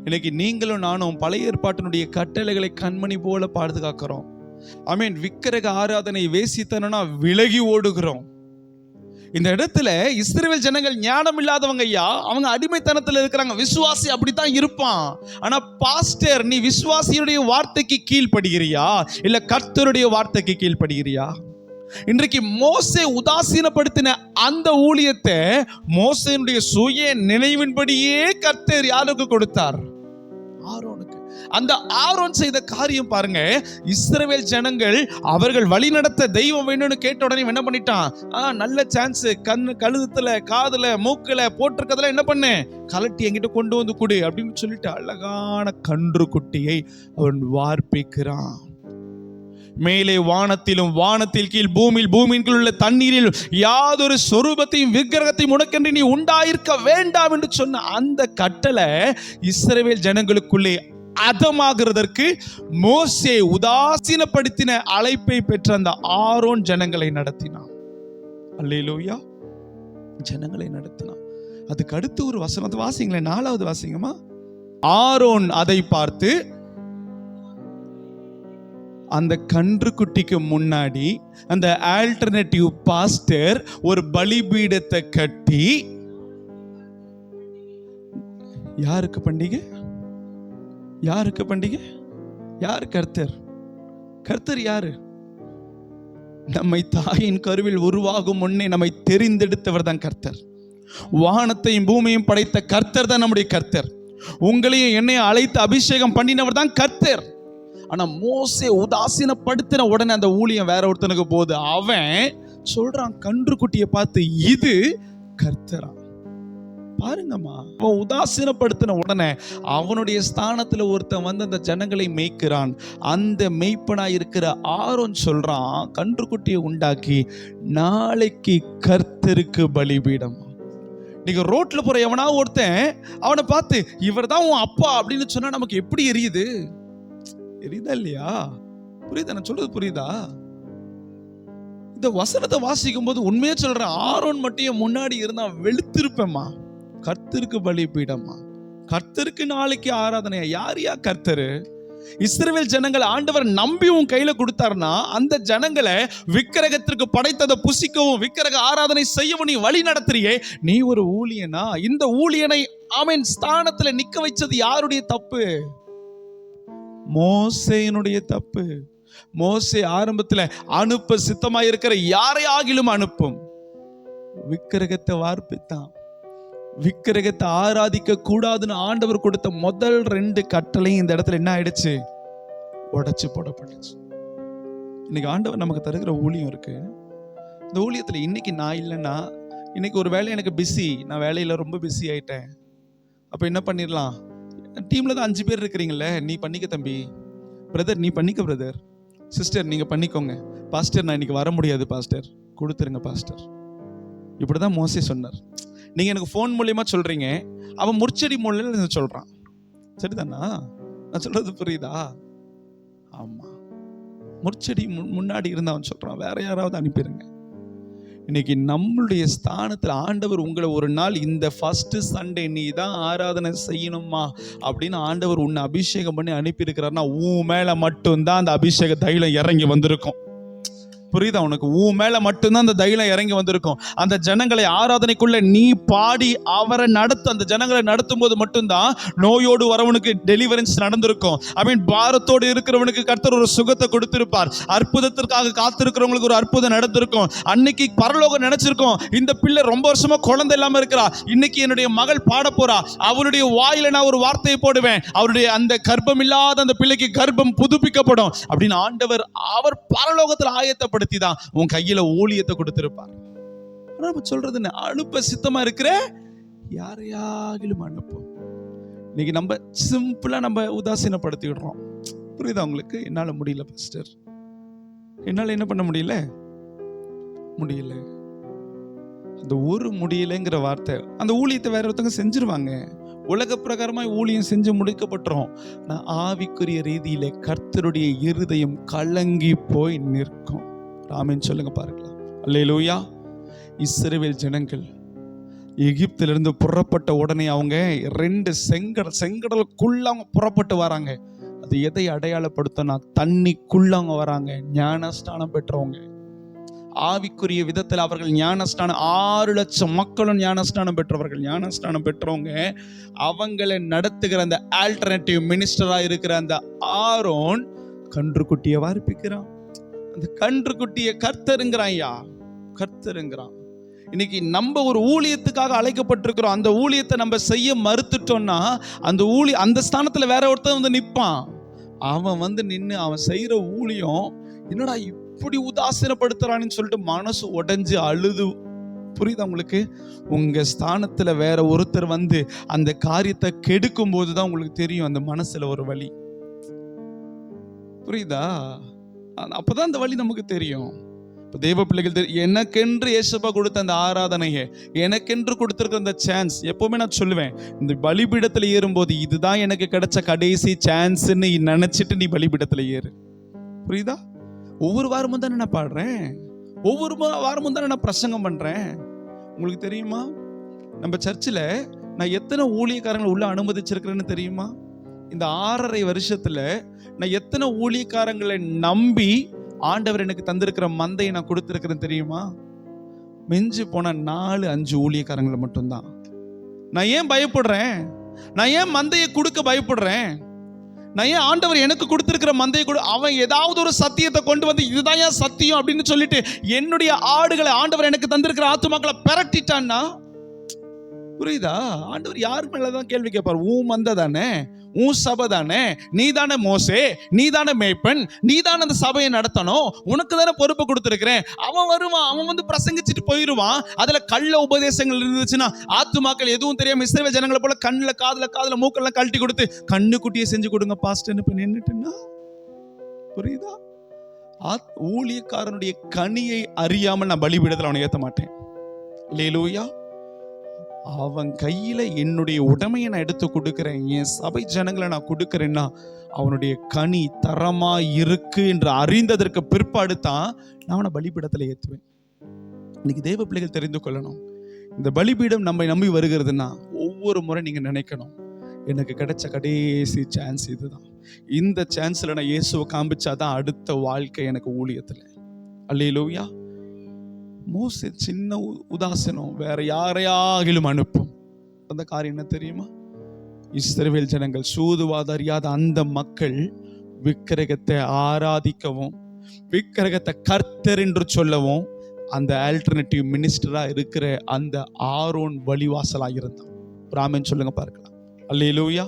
இன்னைக்கு நீங்களும் நானும் பழைய ஏற்பாட்டினுடைய கட்டளைகளை கண்மணி போல பாதுகாக்கிறோம். விக்கிரக ஆராதனை, வேசித்தனா விலகி ஓடுகிறோம். இந்த இடத்துல இஸ்ரவேல் ஜனங்கள் ஞானம் இல்லாதவங்க ஐயா, அவங்க அடிமைத்தனத்தில் இருக்கிறாங்க. விசுவாசி அப்படித்தான் இருப்பான். ஆனா பாஸ்டர், நீ விசுவாசியுடைய வார்த்தைக்கு கீழ்ப்படுகிறியா இல்ல கர்த்தருடைய வார்த்தைக்கு கீழ்ப்படுகிறியா? இன்றைக்கு மோசே உதாசீனப்படுத்தின அந்த ஊழியத்தை மோசேனுடைய சுய நினைவின்படியே கர்த்தர் யாருக்கு கொடுத்தார்? ஆரோனுக்கு. அந்த ஆரோன் செய்த காரியம் பாருங்க. இஸ்ரவேல் ஜனங்கள் அவர்கள் வழி நடத்த தெய்வம் வேணும்னு கேட்ட உடனே என்ன பண்ணிட்டான்? நல்ல சான்ஸ், கழுத்துல காதுல மூக்குல போட்டிருக்கதெல்லாம் என்ன பண்ணு, கலட்டி என்கிட்ட கொண்டு வந்து கொடு அப்படின்னு சொல்லிட்டு அழகான கன்று குட்டியை அவன் வார்ப்பிக்கிறான். மேலே வானத்திலும் வானத்தில் கீழ் பூமியில் பூமியின் கீழ் உள்ள தண்ணீரில் யாதொரு சொரூபத்தையும் விக்கிரகத்தையும் உனக்கென்று நீ உண்டாயிருக்க வேண்டாம் என்று சொன்ன அந்த கட்டளை இஸ்ரவேல் ஜனங்களுக்குள்ளே அதமாகிறதற்கு மோசே உதாசீனப்படுத்தின அழைப்பை பெற்ற அந்த ஆரோன் ஜனங்களை நடத்தினான். அல்லேலூயா, ஜனங்களை நடத்தினான். அதுக்கு அடுத்து ஒரு வசனத்தை வாசிங்களேன், 4வது வாசிங்கம்மா. ஆரோன் அதை பார்த்து அந்த கன்றுக்குட்டிக்கு முன்னாடி அந்த ஆல்டர்னேட்டிவ் பாஸ்டர் ஒரு பலிபீடத்தை கட்டி, யாருக்கு பண்டிகை? யாருக்கு பண்டிகை? யார்? கர்த்தர். கர்த்தர் யாரு? நம்மை தாயின் கருவில் உருவாகும் முன்னே நம்மை தெரிந்தெடுத்தவர் தான் கர்த்தர். வானத்தையும் பூமியையும் படைத்த கர்த்தர் தான் நம்முடைய கர்த்தர். உங்களையும் என்னையும் அழைத்து அபிஷேகம் பண்ணினவர் தான் கர்த்தர். ஆனா மோசே உதாசீனப்படுத்தின உடனே அந்த ஊழியம் வேற ஒருத்தனுக்கு போகுது. அவன் சொல்றான் கன்றுக்குட்டியை பார்த்து, இது கர்த்தரா? பாருங்கம்மா, அவன் உதாசீனப்படுத்தின உடனே அவனுடைய ஸ்தானத்துல ஒருத்தன் வந்து அந்த ஜனங்களை மேய்க்கிறான். அந்த மேய்ப்பனா இருக்கிற ஆரோன் சொல்றான், கன்றுக்குட்டியை உண்டாக்கி நாளைக்கு கர்த்தருக்கு பலிபீடம். நீங்க ரோட்ல போற எவனா ஒருத்தன் அவனை பார்த்து இவர் தான் உன் அப்பா அப்படின்னு சொன்னா நமக்கு எப்படி எரியுது? எரியுதா இல்லையா? புரியுதா நான் சொல்றது? புரியுதா? இந்த வசனத்தை வாசிக்கும் போது உண்மையா சொல்றேன், ஆரோன் மட்டும் முன்னாடி இருந்தா வெளுத்திருப்பேம்மா. கர்த்தருக்கு பலிபீடமா, கர்த்தருக்கு நாளைக்கு ஆராதனையா? யாரையா கர்த்தரு? இஸ்ரவேல் ஜனங்கள் ஆண்டவர் நம்பி உன் கையில கொடுத்தாருன்னா அந்த ஜனங்களை விக்கிரகத்திற்கு படைத்ததை புசிக்கவும் விக்கிரக ஆராதனை செய்யவும் நீ வழி நடத்துறியே, நீ ஒரு ஊழியனா? இந்த ஊழியனை அவன் ஸ்தானத்துல நிக்க வச்சது யாருடைய தப்பு? மோசேயினுடைய தப்பு. மோசே ஆரம்பத்துல அனுப்ப சித்தமா இருக்கிற யாரை ஆகிலும் அனுப்பும். விக்கிரகத்தை வார்ப்பித்தான். விக்கிரகத்தை ஆராதிக்க கூடாதுன்னு ஆண்டவர் கொடுத்த முதல் 2 கட்டளையும் இந்த இடத்துல என்ன ஆயிடுச்சு? உடைச்சு போடப்பட்டுச்சு. இன்னைக்கு ஆண்டவர் நமக்கு தருகிற ஊழியம் இருக்கு. இந்த ஊழியத்துல இன்னைக்கு நான் இல்லைன்னா, இன்னைக்கு ஒரு வேலை எனக்கு பிஸி, நான் வேலையில ரொம்ப பிஸி ஆயிட்டேன். அப்ப என்ன பண்ணிடலாம்? டீம்ல தான் 5 பேர் இருக்கிறீங்கல்ல, நீ பண்ணிக்க தம்பி. பிரதர் நீ பண்ணிக்க, பிரதர் சிஸ்டர் நீங்க பண்ணிக்கோங்க. பாஸ்டர் நான் இன்னைக்கு வர முடியாது பாஸ்டர், கொடுத்துருங்க பாஸ்டர். இப்படிதான் மோசே சொன்னார். நீங்க எனக்கு ஃபோன் மூலியமா சொல்றீங்க, அவன் முற்செடி மூலையில சொல்றான். சரிதானா? நான் சொல்றது புரியுதா? ஆமா, முற்செடி முன்னாடி இருந்து அவன் சொல்றான், வேற யாராவது அனுப்பிடுங்க. இன்னைக்கு நம்மளுடைய ஸ்தானத்தில் ஆண்டவர் உங்களை ஒரு நாள் இந்த ஃபர்ஸ்ட் சண்டே நீ தான் ஆராதனை செய்யணுமா அப்படின்னு ஆண்டவர் உன்னை அபிஷேகம் பண்ணி அனுப்பி இருக்கிறாருன்னா உன் மேல மட்டும்தான் அந்த அபிஷேக தைலம் இறங்கி வந்திருக்கும். புரியுதா உனக்கு? உன் மேல மட்டும்தான் அந்த தைலம் இறங்கி வந்திருக்கும். அந்த ஜனங்களை ஆராதனைக்குள்ள நீ பாடி அவரை நடத்து, அந்த ஜனங்களை நடத்தும் போது மட்டும்தான் நோயோடு வரவனுக்கு டெலிவரன்ஸ் நடந்திருக்கும். ஐ மீன் பாரத்தோடு இருக்கிறவனுக்கு கர்த்தர் ஒரு சுகத்தை கொடுத்திருப்பார். அற்புதத்திற்காக காத்திருக்கிறவங்களுக்கு ஒரு அற்புதம் நடந்திருக்கும். அன்னைக்கு பரலோகம் நினைச்சிருக்கோம், இந்த பிள்ளை ரொம்ப வருஷமா குழந்தை இல்லாம இருக்கிறா, இன்னைக்கு என்னுடைய மகள் பாட போறா, அவருடைய வாயில நான் ஒரு வார்த்தையை போடுவேன், அவருடைய அந்த கர்ப்பம் இல்லாத அந்த பிள்ளைக்கு கர்ப்பம் புதுப்பிக்கப்படும் அப்படின்னு ஆண்டவர் அவர் பரலோகத்தில் ஆயத்தப்படும் தான் உன் கையில ஊழியத்தை கொடுத்திருப்பார். சொல்றது அனுப்ப சித்தமா இருக்கிற யாரையாகிலும் அனுப்பும். இன்னைக்கு நம்ம சிம்பிளா நம்ம உதாசீனப்படுத்தி விடுறோம். புரியுதா உங்களுக்கு? என்னால முடியல பாஸ்டர், என்னால என்ன பண்ண முடியல, அந்த ஒரு முடியலைங்கிற வார்த்தை, அந்த ஊழியத்தை வேற ஒருத்தவங்க செஞ்சிருவாங்க. உலக பிரகாரமாய் ஊழியம் செஞ்சு முடிக்கப்பட்டுரும். நான் ஆவிக்குரிய ரீதியில கர்த்தருடைய இருதயம் கலங்கி போய் நிற்கும். ஆமென் சொல்லுங்க பார்க்கலாம். அல்லேலூயா. இஸ்ரவேல் ஜனங்கள் எகிப்திலிருந்து புறப்பட்ட உடனே அவங்க 2 செங்கடலுக்குள்ள அவங்க புறப்பட்டு வராங்க. அது எதை அடையாளப்படுத்தினா தண்ணிக்குள்ள அவங்க வராங்க. ஞானஸ்நானம் பெற்றவங்க. ஆவிக்குரிய விதத்தில் அவர்கள் ஞானஸ்நானம் 6 லட்சம் மக்களும் ஞானஸ்நானம் பெற்றவர்கள். ஞானஸ்நானம் பெற்றவங்க அவங்களை நடத்துகிற அந்த ஆல்டர்னேட்டிவ் மினிஸ்டரா இருக்கிற அந்த ஆரோன் கன்றுக்குட்டியை வார்ப்பிக்கிறான். அந்த கன்றுக்குட்டியை கர்த்தருங்கிறான். ஐயா கர்த்தருங்கிறான். இன்னைக்கு நம்ம ஒரு ஊழியத்துக்காக அழைக்கப்பட்டிருக்கிறோம். அந்த ஊழியத்தை நம்ம செய்ய மறுத்துட்டோம்னா அந்த ஸ்தானத்துல வேற ஒருத்தன் வந்து நிற்பான். அவன் வந்து நின்று அவன் செய்யற ஊழியம் என்னடா இப்படி உதாசீனப்படுத்துறான்னு சொல்லிட்டு மனசு உடைஞ்சு அழுது. புரியுதா உங்களுக்கு? உங்க ஸ்தானத்துல வேற ஒருத்தர் வந்து அந்த காரியத்தை கெடுக்கும் போதுதான் உங்களுக்கு தெரியும் அந்த மனசுல ஒரு வலி. புரியுதா? அப்பதான் அந்த வலி நமக்கு தெரியும். தேவ பிள்ளைகள் எனக்கென்று இயேசுப்பா கொடுத்த அந்த ஆராதனையை, எனக்கென்று கொடுத்திருக்கிற அந்த சான்ஸ், எப்பவுமே நான் சொல்லுவேன், இந்த பலிபீடத்துல ஏறும்போது இதுதான் எனக்கு கிடைச்ச கடைசி சான்ஸ்ன்னு நினைச்சிட்டு நீ பலிபீடத்துல ஏறு. புரியுதா? ஒவ்வொரு வாரமும் தானே நான் பாடுறேன், ஒவ்வொரு வாரமும் தானே நான் பிரசங்கம் பண்றேன். உங்களுக்கு தெரியுமா நம்ம சர்ச்சில் நான் எத்தனை ஊழியக்காரங்களை உள்ள அனுமதிச்சிருக்கிறேன்னு தெரியுமா? இந்த 6.5 வருஷத்துல நான் எத்தனை ஊழியக்காரங்களை நம்பி ஆண்டவர் எனக்கு தந்திருக்கிற மந்தையை நான் கொடுத்திருக்கிறேன் தெரியுமா? மிஞ்சி போன 4-5 ஊழியக்காரங்களை மட்டும்தான். நான் ஏன் பயப்படுறேன்? நான் ஏன் மந்தையை கொடுக்க பயப்படுறேன்? நான் ஏன் ஆண்டவர் எனக்கு கொடுத்திருக்கிற மந்தையை அவன் ஏதாவது ஒரு சத்தியத்தை கொண்டு வந்து இதுதான் ஏன் சத்தியம் அப்படின்னு சொல்லிட்டு என்னுடைய ஆடுகளை ஆண்டவர் எனக்கு தந்திருக்கிற ஆத்துமாக்களை பெரட்டிட்டான்னா, புரியுதா? ஆண்டவர் யாரு மேலதான் கேள்வி கேட்பார்? உன் மந்தை தானே, உன் சபை தானே, நீ தானே மோசே, நீ தானே மேய்ப்பன், நீ தானே அந்த சபையை நடத்தணும், உனக்கு தானே பொறுப்பு கொடுத்துருக்கிறேன். அவன் வருவான், அவன் வந்து பிரசங்கிச்சுட்டு போயிடுவான். அதுல கள்ள உபதேசங்கள் இருந்துச்சுன்னா ஆத்துமாக்கள் எதுவும் தெரியாம இஸ்ரவேல் ஜனங்களை போல கண்ணுல காதுல மூக்கெல்லாம் கழட்டி கொடுத்து கண்ணு குட்டியை செஞ்சு கொடுங்க பாஸ்டர்னு இப்ப நின்னுட்டுன்னா, புரியுதா? ஊழியக்காரனுடைய கனியை அறியாமல் நான் பலிபீடத்தில் அவனை ஏற்ற மாட்டேன். அல்லேலூயா. அவன் கையில என்னுடைய உடைமையை நான் எடுத்து கொடுக்கிறேன், என் சபை ஜனங்களை நான் கொடுக்கிறேன்னா அவனுடைய கனி தரமா இருக்கு என்று அறிந்ததற்கு பிற்பாடு தான் நான் அவனை பலிபீடத்துல ஏற்றுவேன். இன்னைக்கு தேவ பிள்ளைகள் தெரிந்து கொள்ளணும், இந்த பலிபீடம் நம்மை நம்பி வருகிறதுனா ஒவ்வொரு முறை நீங்க நினைக்கணும், எனக்கு கிடைச்ச கடைசி சான்ஸ் இதுதான். இந்த சான்ஸ்ல நான் இயேசுவை காமிச்சாதான் அடுத்த வாழ்க்கை எனக்கு ஊழியத்துல. அல்லேலூயா. மோசே சின்ன உதாசனம் வேற யாரையாகிலும் அனுப்பும். அந்த காரியம் என்ன தெரியுமா? இஸ்ரவேல் ஜனங்கள் சூதுவாத அறியாத அந்த மக்கள் விக்கிரகத்தை ஆராதிக்கவும் விக்கிரகத்தை கர்த்தர் என்று சொல்லவும் அந்த ஆல்டர்னேட்டிவ் மினிஸ்டரா இருக்கிற அந்த ஆரோன் வழிவாசலா இருந்தான். ராமன் சொல்லுங்க பார்க்கலாம். அல்லேலூயா.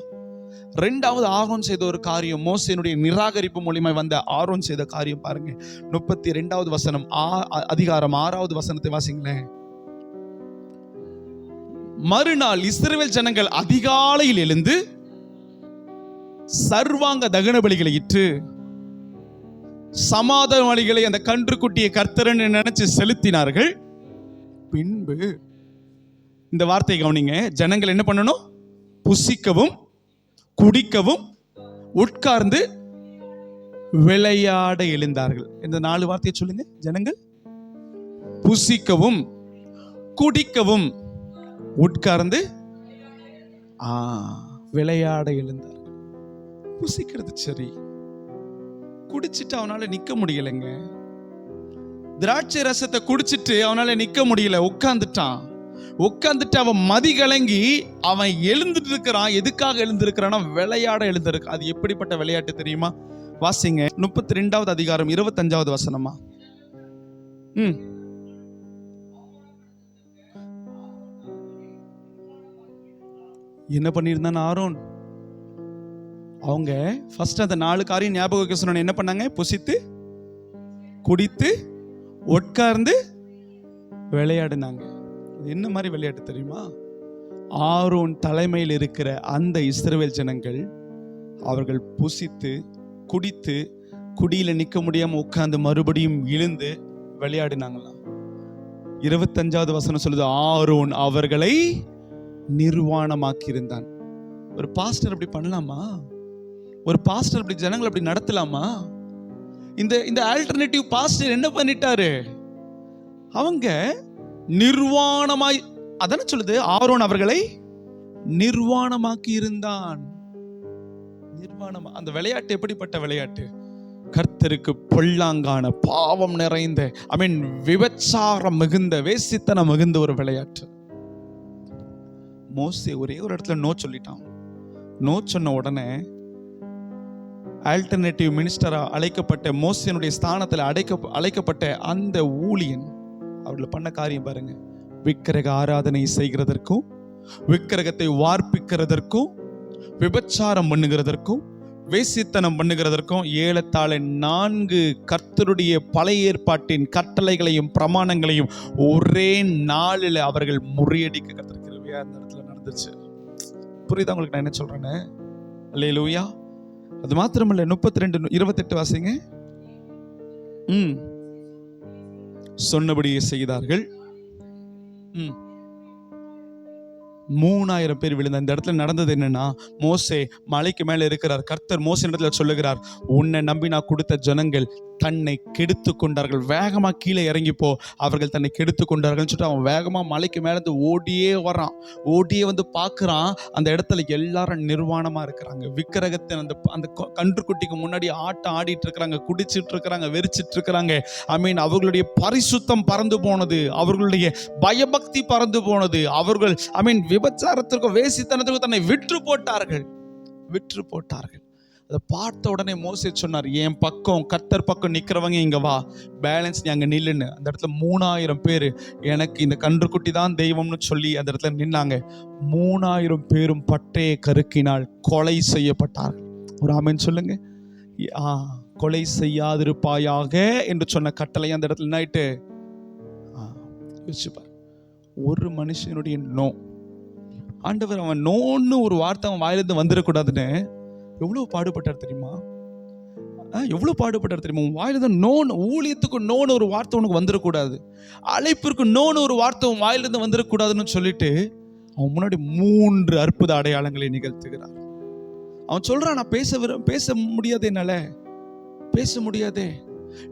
2வது ஆரோன் செய்த ஒரு காரியம், மோசேனுடைய நிராகரிப்பு மூலமா வந்த ஆரோன் செய்த காரியம் பாருங்க. 32வது வசனம், அதிகாரம் 6வது வசனத்தை வாசிங்களேன். மறுநாள் இஸ்ரவேல் ஜனங்கள் அதிகாலையில் எழுந்து சர்வாங்க தகன பலிகளை இட்டு சமாதான பலிகளை அந்த கன்றுக்குட்டியை கர்த்தரன்னு நினைச்சு செலுத்தினார்கள். பின்பு இந்த வார்த்தை கவனிங்க, ஜனங்கள் என்ன பண்ணணும்? புசிக்கவும் குடிக்கவும் உட்கார்ந்து விளையாட எழுந்தார்கள். இந்த 4 வார்த்தையை சொல்லுங்க. ஜனங்கள் புசிக்கவும் குடிக்கவும் உட்கார்ந்து விளையாட எழுந்தார்கள். புசிக்கிறது சரி, குடிச்சிட்டு அவனால நிக்க முடியலைங்க. திராட்சை ரசத்தை குடிச்சிட்டு அவனால நிக்க முடியல, உட்கார்ந்துட்டு அவன் மதி கலங்கி அவன் எழுந்துட்டு இருக்கிறான். எதுக்காக எழுந்திருக்கிறான்னா விளையாட எழுந்திருக்கான். அது எப்படிப்பட்ட விளையாட்டு தெரியுமா? வாசிங்க 32வது அதிகாரம் 25வது வசனமா. என்ன பண்ணியிருந்தான் ஆரோன்? அவங்க ஃபர்ஸ்ட் அந்த 4 காரியம் ஞாபகம் வைக்க சொன்ன என்ன பண்ணாங்க? புசித்து குடித்து உட்கார்ந்து விளையாடினாங்க. என்ன மாதிரி விளையாட்டு தெரியுமா? ஆரோன் தலைமையில் இருக்கிற அந்த இஸ்ரவேல் ஜனங்கள் அவர்கள் புசித்து குடித்து குடியில நிக்க முடியாம உட்கார்ந்து மறுபடியும் இழுந்து விளையாடினாங்களாம். 25வது வசனம் சொல்லுது, ஆரோன் அவர்களை நிர்வாணமாக்கி இருந்தான். ஒரு பாஸ்டர் அப்படி பண்ணலாமா? ஒரு பாஸ்டர் அப்படி ஜனங்களை அப்படி நடத்தலாமா? இந்த ஆல்டர்னேட்டிவ் பாஸ்டர் என்ன பண்ணிட்டாரு? அவங்க நிர்வாணமாய், அதான சொல்லுது, ஆரோன் அவர்களை நிர்வாணமாக்கி இருந்தான். நிர்வாணமா. அந்த விளையாட்டு எப்படிப்பட்ட விளையாட்டு? கர்த்தருக்கு பொல்லாங்கான பாவம் நிறைந்த விபச்சாரம் மிகுந்த வேசித்தனம் மிகுந்த ஒரு விளையாட்டு. மோசே ஒரே ஒரு இடத்துல நோ சொல்லிட்டான். நோ சொன்ன உடனே ஆல்டர்னேட்டிவ் மினிஸ்டரா அழைக்கப்பட்ட மோசேனுடைய ஸ்தானத்தில் அழைக்கப்பட்ட அந்த ஊழியன் அவர்களை பண்ண காரியம் பாருங்க. விக்கிரக ஆராதனை செய்கிறதற்கும், விக்கிரகத்தை வார்ப்பிக்கிறதற்கும், விபச்சாரம் பண்ணுகிறதற்கும், வேசித்தனம் பண்ணுகிறதற்கும் ஏலத்தாழ 4 கர்த்தருடைய பழைய ஏற்பாட்டின் கட்டளைகளையும் பிரமாணங்களையும் ஒரே நாளில் அவர்கள் முறியடிக்க கத்திருக்கிறவையா அந்த இடத்துல நடந்துச்சு. புரியுதா உங்களுக்கு நான் என்ன சொல்றேன்னு? அல்லேலூயா. அது மாத்திரமல்ல, 32:28 வாசிங்க. சொன்னபடியே செய்தார்கள். 3000 பேர் விழுந்த அந்த இடத்துல நடந்தது என்னன்னா, மோசே மலைக்கு மேல இருக்கிறார். கர்த்தர் மோசே இடத்துல சொல்லுகிறார், உன்னை நம்பி நான் கொடுத்த ஜனங்கள் தன்னை கெடுத்து கொண்டார்கள், வேகமா கீழே இறங்கி போ, அவர்கள் தன்னை கெடுத்து கொண்டார்கள் சொல்லிட்டு அவன் வேகமா மலைக்கு மேல இருந்து ஓடியே வரான். ஓடியே வந்து பார்க்கறான், அந்த இடத்துல எல்லாரும் நிர்வாணமா இருக்கிறாங்க. விக்கிரகத்தின் அந்த கன்றுக்குட்டிக்கு முன்னாடி ஆட்டம் ஆடிட்டு இருக்கிறாங்க, குடிச்சிட்டு இருக்கிறாங்க, வெறிச்சிட்டு இருக்கிறாங்க. அவர்களுடைய பரிசுத்தம் பறந்து போனது, அவர்களுடைய பயபக்தி பறந்து போனது. அவர்கள் விபச்சாரத்திற்கும் வேசித்தனத்திற்கும் தன்னை விற்று போட்டார்கள். அதை பார்த்த உடனே மோசே சொன்னார், என் பக்கம் கர்த்தர் பக்கம் நிக்கிறவங்க இங்க வா, பேலன்ஸ் நீ அங்க நில்லுன்னு. அந்த இடத்துல 3000 பேர் எனக்கு இந்த கன்றுக்குட்டி தான் தெய்வம்னு சொல்லி அந்த இடத்துல நின்னாங்க. 3000 பேரும் பட்டய கருக்கினால் கொலை செய்யப்பட்டார்கள். ஒரு ஆமென் சொல்லுங்க. கொலை செய்யாதிருப்பாயாக என்று சொன்ன கட்டளை அந்த இடத்துல என்னாயிட்டு யோசிச்சுப்பார். ஒரு மனுஷனுடைய நோ, ஆண்டவர் அவன் நோன்னு ஒரு வார்த்தை அவன் வாயிலிருந்து வந்துடக்கூடாதுன்னு எவ்வளவு பாடுபட்டார் தெரியுமா? எவ்வளவு பாடுபட்டார் தெரியுமா? உன் வாயிலிருந்து நோன்னு, ஊழியத்துக்கு நோன்னு ஒரு வார்த்தை உனக்கு வந்துடக்கூடாது, அழைப்பிற்கு நோன்னு ஒரு வார்த்தை உன் வாயிலிருந்து வந்துடக்கூடாதுன்னு சொல்லிட்டு அவன் முன்னாடி 3 அற்புத அடையாளங்களை நிகழ்த்துகிறார். அவன் சொல்றான், நான் பேச முடியாது, என்னால பேச முடியாதே.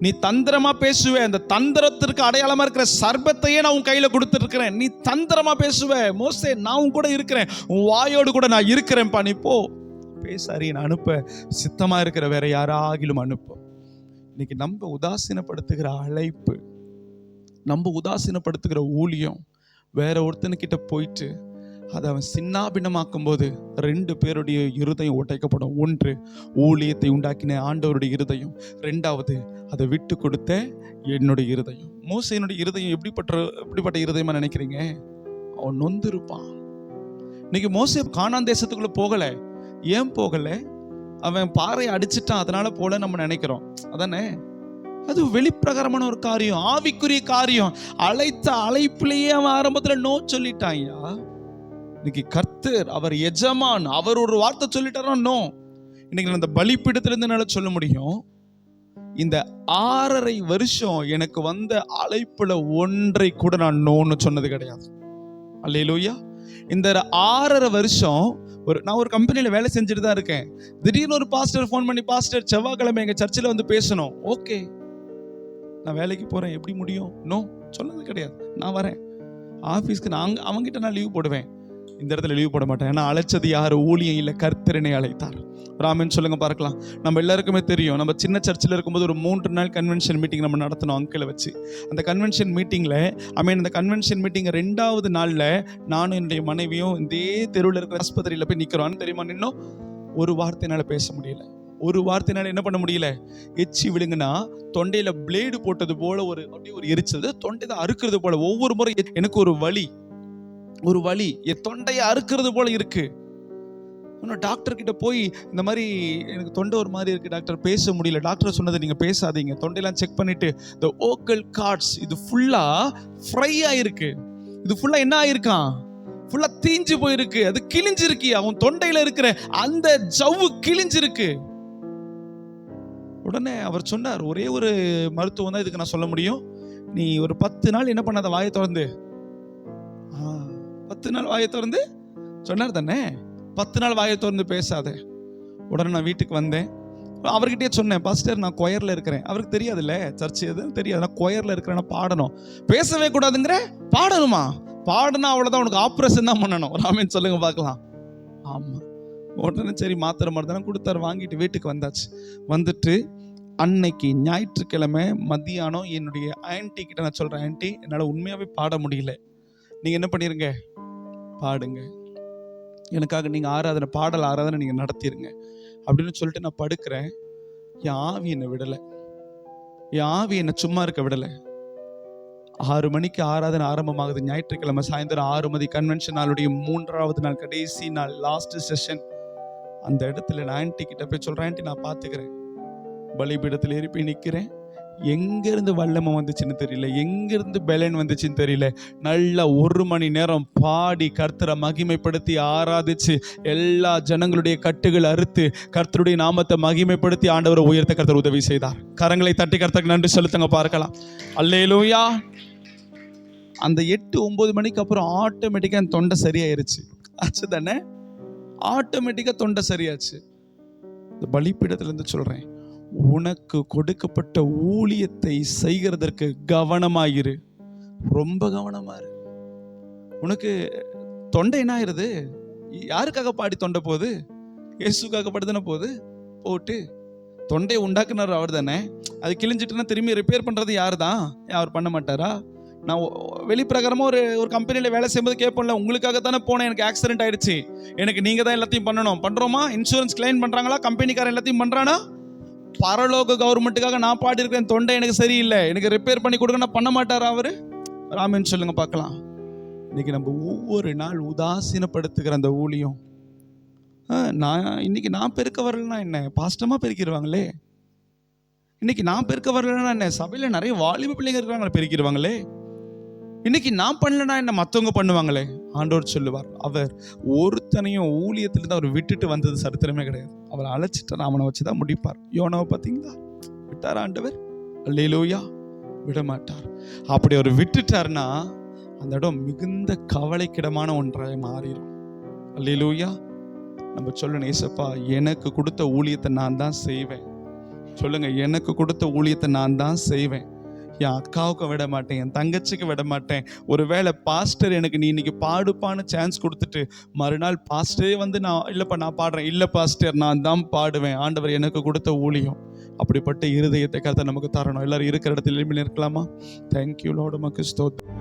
நீ தந்திரமா பேசுவே, அந்த தந்திரத்திற்கு அடையாளமா இருக்கிற சர்பத்தையே நான் உன் கையில கொடுத்துருக்கிறேன். நீ தந்திரமா பேசுவ மோசே, நான் உன் கூட இருக்கிறேன், உன் வாயோடு கூட நான் இருக்கிறேன்ப்பா, நீ போ பேசாரி, நான் அனுப்ப சித்தமா இருக்கிற வேற யாராகிலும் அனுப்ப. இன்னைக்கு நம்ம உதாசீனப்படுத்துகிற அழைப்பு, நம்ம உதாசீனப்படுத்துகிற ஊழியம் வேற ஒருத்தனுக்கிட்ட போயிட்டு அதை அவன் சின்னாபின்னமாக்கும் போது 2 பேருடைய இருதயம் உடைக்கப்படும். 1 ஊழியத்தை உண்டாக்கின ஆண்டவருடைய இருதயம், 2வது அதை விட்டு கொடுத்த என்னுடைய இருதயம். மோசேனுடைய இருதயம் எப்படிப்பட்ட இருதயமா நினைக்கிறீங்க? அவன் நொந்திருப்பான். இன்னைக்கு மோசே கானான் தேசத்துக்குள்ள போகல. ஏன் போகல? அவன் பாறையை அடிச்சிட்டான், அதனால போல நம்ம நினைக்கிறோம். அதானே? அது வெளிப்பிரகாரமான ஒரு காரியம், ஆவிக்குரிய காரியம். அழைத்த அழைப்பிலேயே அவன் ஆரம்பத்துல நோ சொல்லிட்டான்யா. இன்னைக்கு கர்த்தர், அவர் எஜமான், அவர் ஒரு வார்த்தை சொல்லிட்டாரோ நோ. இன்னைக்கு அந்த பலிப்பீடத்திலிருந்து என்னால சொல்ல முடியும், இந்த 6.5 வருஷம் எனக்கு வந்த அழைப்புல ஒன்றை கூட நான் நோன்னு சொன்னது கிடையாது. அல்லேலூயா. இந்த 6.5 வருஷம் நான் ஒரு கம்பெனியில வேலை செஞ்சுட்டு தான் இருக்கேன். திடீர்னு ஒரு பாஸ்டர் ஃபோன் பண்ணி, பாஸ்டர் செவ்வாய்க்கிழமை எங்க சர்ச்சில் வந்து பேசணும். ஓகே, நான் வேலைக்கு போறேன், எப்படி முடியும்? நோ சொன்னது கிடையாது. நான் வரேன் ஆஃபீஸ்க்கு, நான் அவங்ககிட்ட நான் லீவ் போடுவேன், இந்த இடத்துல லீவ் போட மாட்டேன். ஏன்னா அழைச்சது யாரு? ஊழியம் இல்லை, கர்த்தரனை அழைத்தார். ராமன் சொல்லுங்க பார்க்கலாம். நம்ம எல்லாருக்குமே தெரியும், நம்ம சின்ன சர்ச்சில் இருக்கும்போது ஒரு 3 நாள் கன்வென்ஷன் மீட்டிங் நம்ம நடத்தணும் அங்கிளை வச்சு. அந்த கன்வென்ஷன் மீட்டிங்ல அந்த கன்வென்ஷன் மீட்டிங் 2வது நாள்ல நானும் என்னுடைய மனைவியும் இதே தெருவில் இருக்கிற ஆஸ்பத்திரியில போய் நிக்கிறோம் தெரியுமா. இன்னும் ஒரு வார்த்தையினால பேச முடியல, ஒரு வார்த்தையினால என்ன பண்ண முடியல. எச்சி விழுங்குனா தொண்டையில பிளேடு போட்டது போல அப்படியே ஒரு எரிச்சது, தொண்டை தான் அறுக்கிறது போல. ஒவ்வொரு முறை எனக்கு ஒரு வலி, என் தொண்டையை அறுக்கிறது போல இருக்கு. டாக்டர் கிட்ட போய் இந்த மாதிரி எனக்கு தொண்டை ஒரு மாதிரி இருக்கு டாக்டர், பேச முடியல. டாக்டர் சொன்னது, நீங்க பேசாதீங்க, தொண்டையெல்லாம் செக் பண்ணிட்டு the vocal cords இது ஃபுல்லா ஃப்ரை ஆயிருக்கு, இது ஃபுல்லா என்ன ஆயிருக்கான், ஃபுல்லா தீஞ்சு போயிருக்கு, அது கிழிஞ்சிருக்கு, அவன் தொண்டையில இருக்கிற அந்த ஜவ்வு கிழிஞ்சிருக்கு. உடனே அவர் சொன்னார், ஒரே ஒரு மருத்துவம் தான் இதுக்கு நான் சொல்ல முடியும், நீ ஒரு 10 நாள் என்ன பண்ணாத, வாயை திறந்து 10 நாள் வாயை திறந்து சொன்னார் தானே, 10 நாள் வாயை திறந்து பேசாத. உடனே நான் வீட்டுக்கு வந்தேன், அவர்கிட்டயே சொன்னேன், பாஸ்டர் நான் கொயர்ல இருக்கிறேன். அவருக்கு தெரியாதுல்ல, சர்ச் எதுன்னு தெரியாது, நான் கொயர்ல இருக்கிறேன்னா பாடணும். பேசவே கூடாதுங்கிற, பாடணுமா? பாடணும் அவ்வளவுதான், உனக்கு ஆப்ரேஷன் தான் பண்ணணும். ராமன் சொல்லுங்க பார்க்கலாம். ஆமா. உடனே சரி மாத்திரை மருந்தெல்லாம் கொடுத்தாரு, வாங்கிட்டு வீட்டுக்கு வந்தாச்சு. வந்துட்டு அன்னைக்கு ஞாயிற்றுக்கிழமை மதியானம் என்னுடைய ஆன்ட்டி கிட்ட நான் சொல்கிறேன், ஆன்ட்டி என்னால் உண்மையாகவே பாட முடியல, நீங்கள் என்ன பண்ணிடுங்க, பாடுங்க, எனக்காக நீங்கள் ஆராதனை, பாடல் ஆராதனை நீங்கள் நடத்திடுங்க அப்படின்னு சொல்லிட்டு நான் படுக்கிறேன். என் ஆவி என்னை விடலை, என் ஆவி என்னை சும்மா இருக்க விடலை. 6 மணிக்கு ஆராதனை ஆரம்பமாகுது. ஞாயிற்றுக்கிழமை சாயந்தரம் 6 மணி கன்வென்ஷன் நாளுடைய 3வது நாள், கடைசி நாள், லாஸ்ட் செஷன். அந்த இடத்துல நான் ஆன்ட்டி கிட்ட போய் சொல்கிறேன், ஆன்ட்டி நான் பார்த்துக்கிறேன். பலிபீடத்தில் ஏறி போய் நிற்கிறேன். எங்கேருந்து வல்லமை வந்துச்சுன்னு தெரியல, எங்கேருந்து பெலன் வந்துச்சுன்னு தெரியல. நல்லா 1 மணி நேரம் பாடி கர்த்தரை மகிமைப்படுத்தி ஆராதிச்சு எல்லா ஜனங்களுடைய கட்டுகள் அறுத்து கர்த்தருடைய நாமத்தை மகிமைப்படுத்தி ஆண்டவரை உயர்த்த கர்த்தர் உதவி செய்தார். கரங்களை தட்டி கர்த்தருக்கு நன்றி செலுத்துங்க பார்க்கலாம். அல்லேலூயா. அந்த 8-9 மணிக்கு அப்புறம் ஆட்டோமேட்டிக்காக என் தொண்டை சரியாயிருச்சு. ஆச்சு தானே, ஆட்டோமேட்டிக்காக தொண்டை சரியாச்சு. இந்த பலிப்பீடத்திலிருந்து சொல்கிறேன், உனக்கு கொடுக்கப்பட்ட ஊழியத்தை செய்கிறதற்கு கவனமாயிரு, ரொம்ப கவனமாயிரு. உனக்கு தொண்டை என்ன ஆயிருது, யாருக்காக பாடி தொண்டை போகுது, இயேசுக்காக பாடுதானே போகுது. போட்டு தொண்டையை உண்டாக்குனார் அவர் தானே. அது கிழிஞ்சிட்டுன்னா திரும்பி ரிப்பேர் பண்ணுறது யார் தான், அவர் பண்ண மாட்டாரா? நான் வெளிப்பிரகாரமாக ஒரு கம்பெனியில் வேலை செய்யும்போது கேட்போம்ல, உங்களுக்காக தானே போனேன், எனக்கு ஆக்சிடென்ட் ஆயிடுச்சு, எனக்கு நீங்கள் தான் எல்லாத்தையும் பண்ணணும். பண்ணுறோமா? இன்சூரன்ஸ் கிளைம் பண்ணுறாங்களா? கம்பெனிக்காரன் எல்லாத்தையும் பண்ணுறானா? பரலோக கவர்மெண்ட்டுக்காக நான் பாடி இருக்கிறேன், தொண்டை எனக்கு சரியில்லை, எனக்கு ரிப்பேர் பண்ணி கொடுக்க, நான் பண்ண மாட்டாரா அவரு? ராமன் சொல்லுங்க பார்க்கலாம். இன்னைக்கு நம்ம ஒவ்வொரு நாள் உதாசீனப்படுத்துகிற அந்த ஊழியம், இன்னைக்கு நான் பெருக்க வரலன்னா என்ன, பாஸ்டமா பெருக்கிடுவாங்களே. இன்னைக்கு நான் பெருக்க வரலன்னா என்ன, சபையில் நிறைய வாலிப பிள்ளைங்க இருக்கிறாங்களே, பெருக்கிடுவாங்களே. இன்னைக்கு நான் பண்ணலன்னா என்ன, மற்றவங்க பண்ணுவாங்களே. ஆண்டவர் சொல்லுவார், அவர் ஒருத்தனையும் ஊழியத்திலிருந்து அவர் விட்டுட்டு வந்தது சரித்திரமே கிடையாது. அவர் அழைச்சிட்டார், அவனை வச்சுதான் முடிப்பார். யோனாவை பார்த்தீங்களா, விட்டார் ஆண்டவர்? அல்லேலூயா, விட மாட்டார். அப்படி அவர் விட்டுட்டார்னா அந்த இடம் மிகுந்த கவலைக்கிடமான ஒன்றாக மாறிடும். அல்லேலூயா. நம்ம சொல்லணும், ஏசப்பா எனக்கு கொடுத்த ஊழியத்தை நான் தான் செய்வேன். சொல்லுங்க, எனக்கு கொடுத்த ஊழியத்தை நான் தான் செய்வேன். என் அக்காவுக்கு விட மாட்டேன், என் தங்கச்சிக்கு விட மாட்டேன். ஒருவேளை பாஸ்டர் எனக்கு நீ இன்னைக்கு பாடுப்பான்னு சான்ஸ் கொடுத்துட்டு மறுநாள் பாஸ்டரே வந்து நான் இல்லைப்பா நான் பாடுறேன், இல்லை பாஸ்டர் நான் தான் பாடுவேன், ஆண்டவர் எனக்கு கொடுத்த ஊழியம். அப்படிப்பட்ட இருதயத்தை கர்த்தர் நமக்கு தரணும். எல்லாரும் இருக்கிற இடத்துல இருக்கலாமா? தேங்க்யூ லார்ட், உமக்கு ஸ்தோத்திரம்.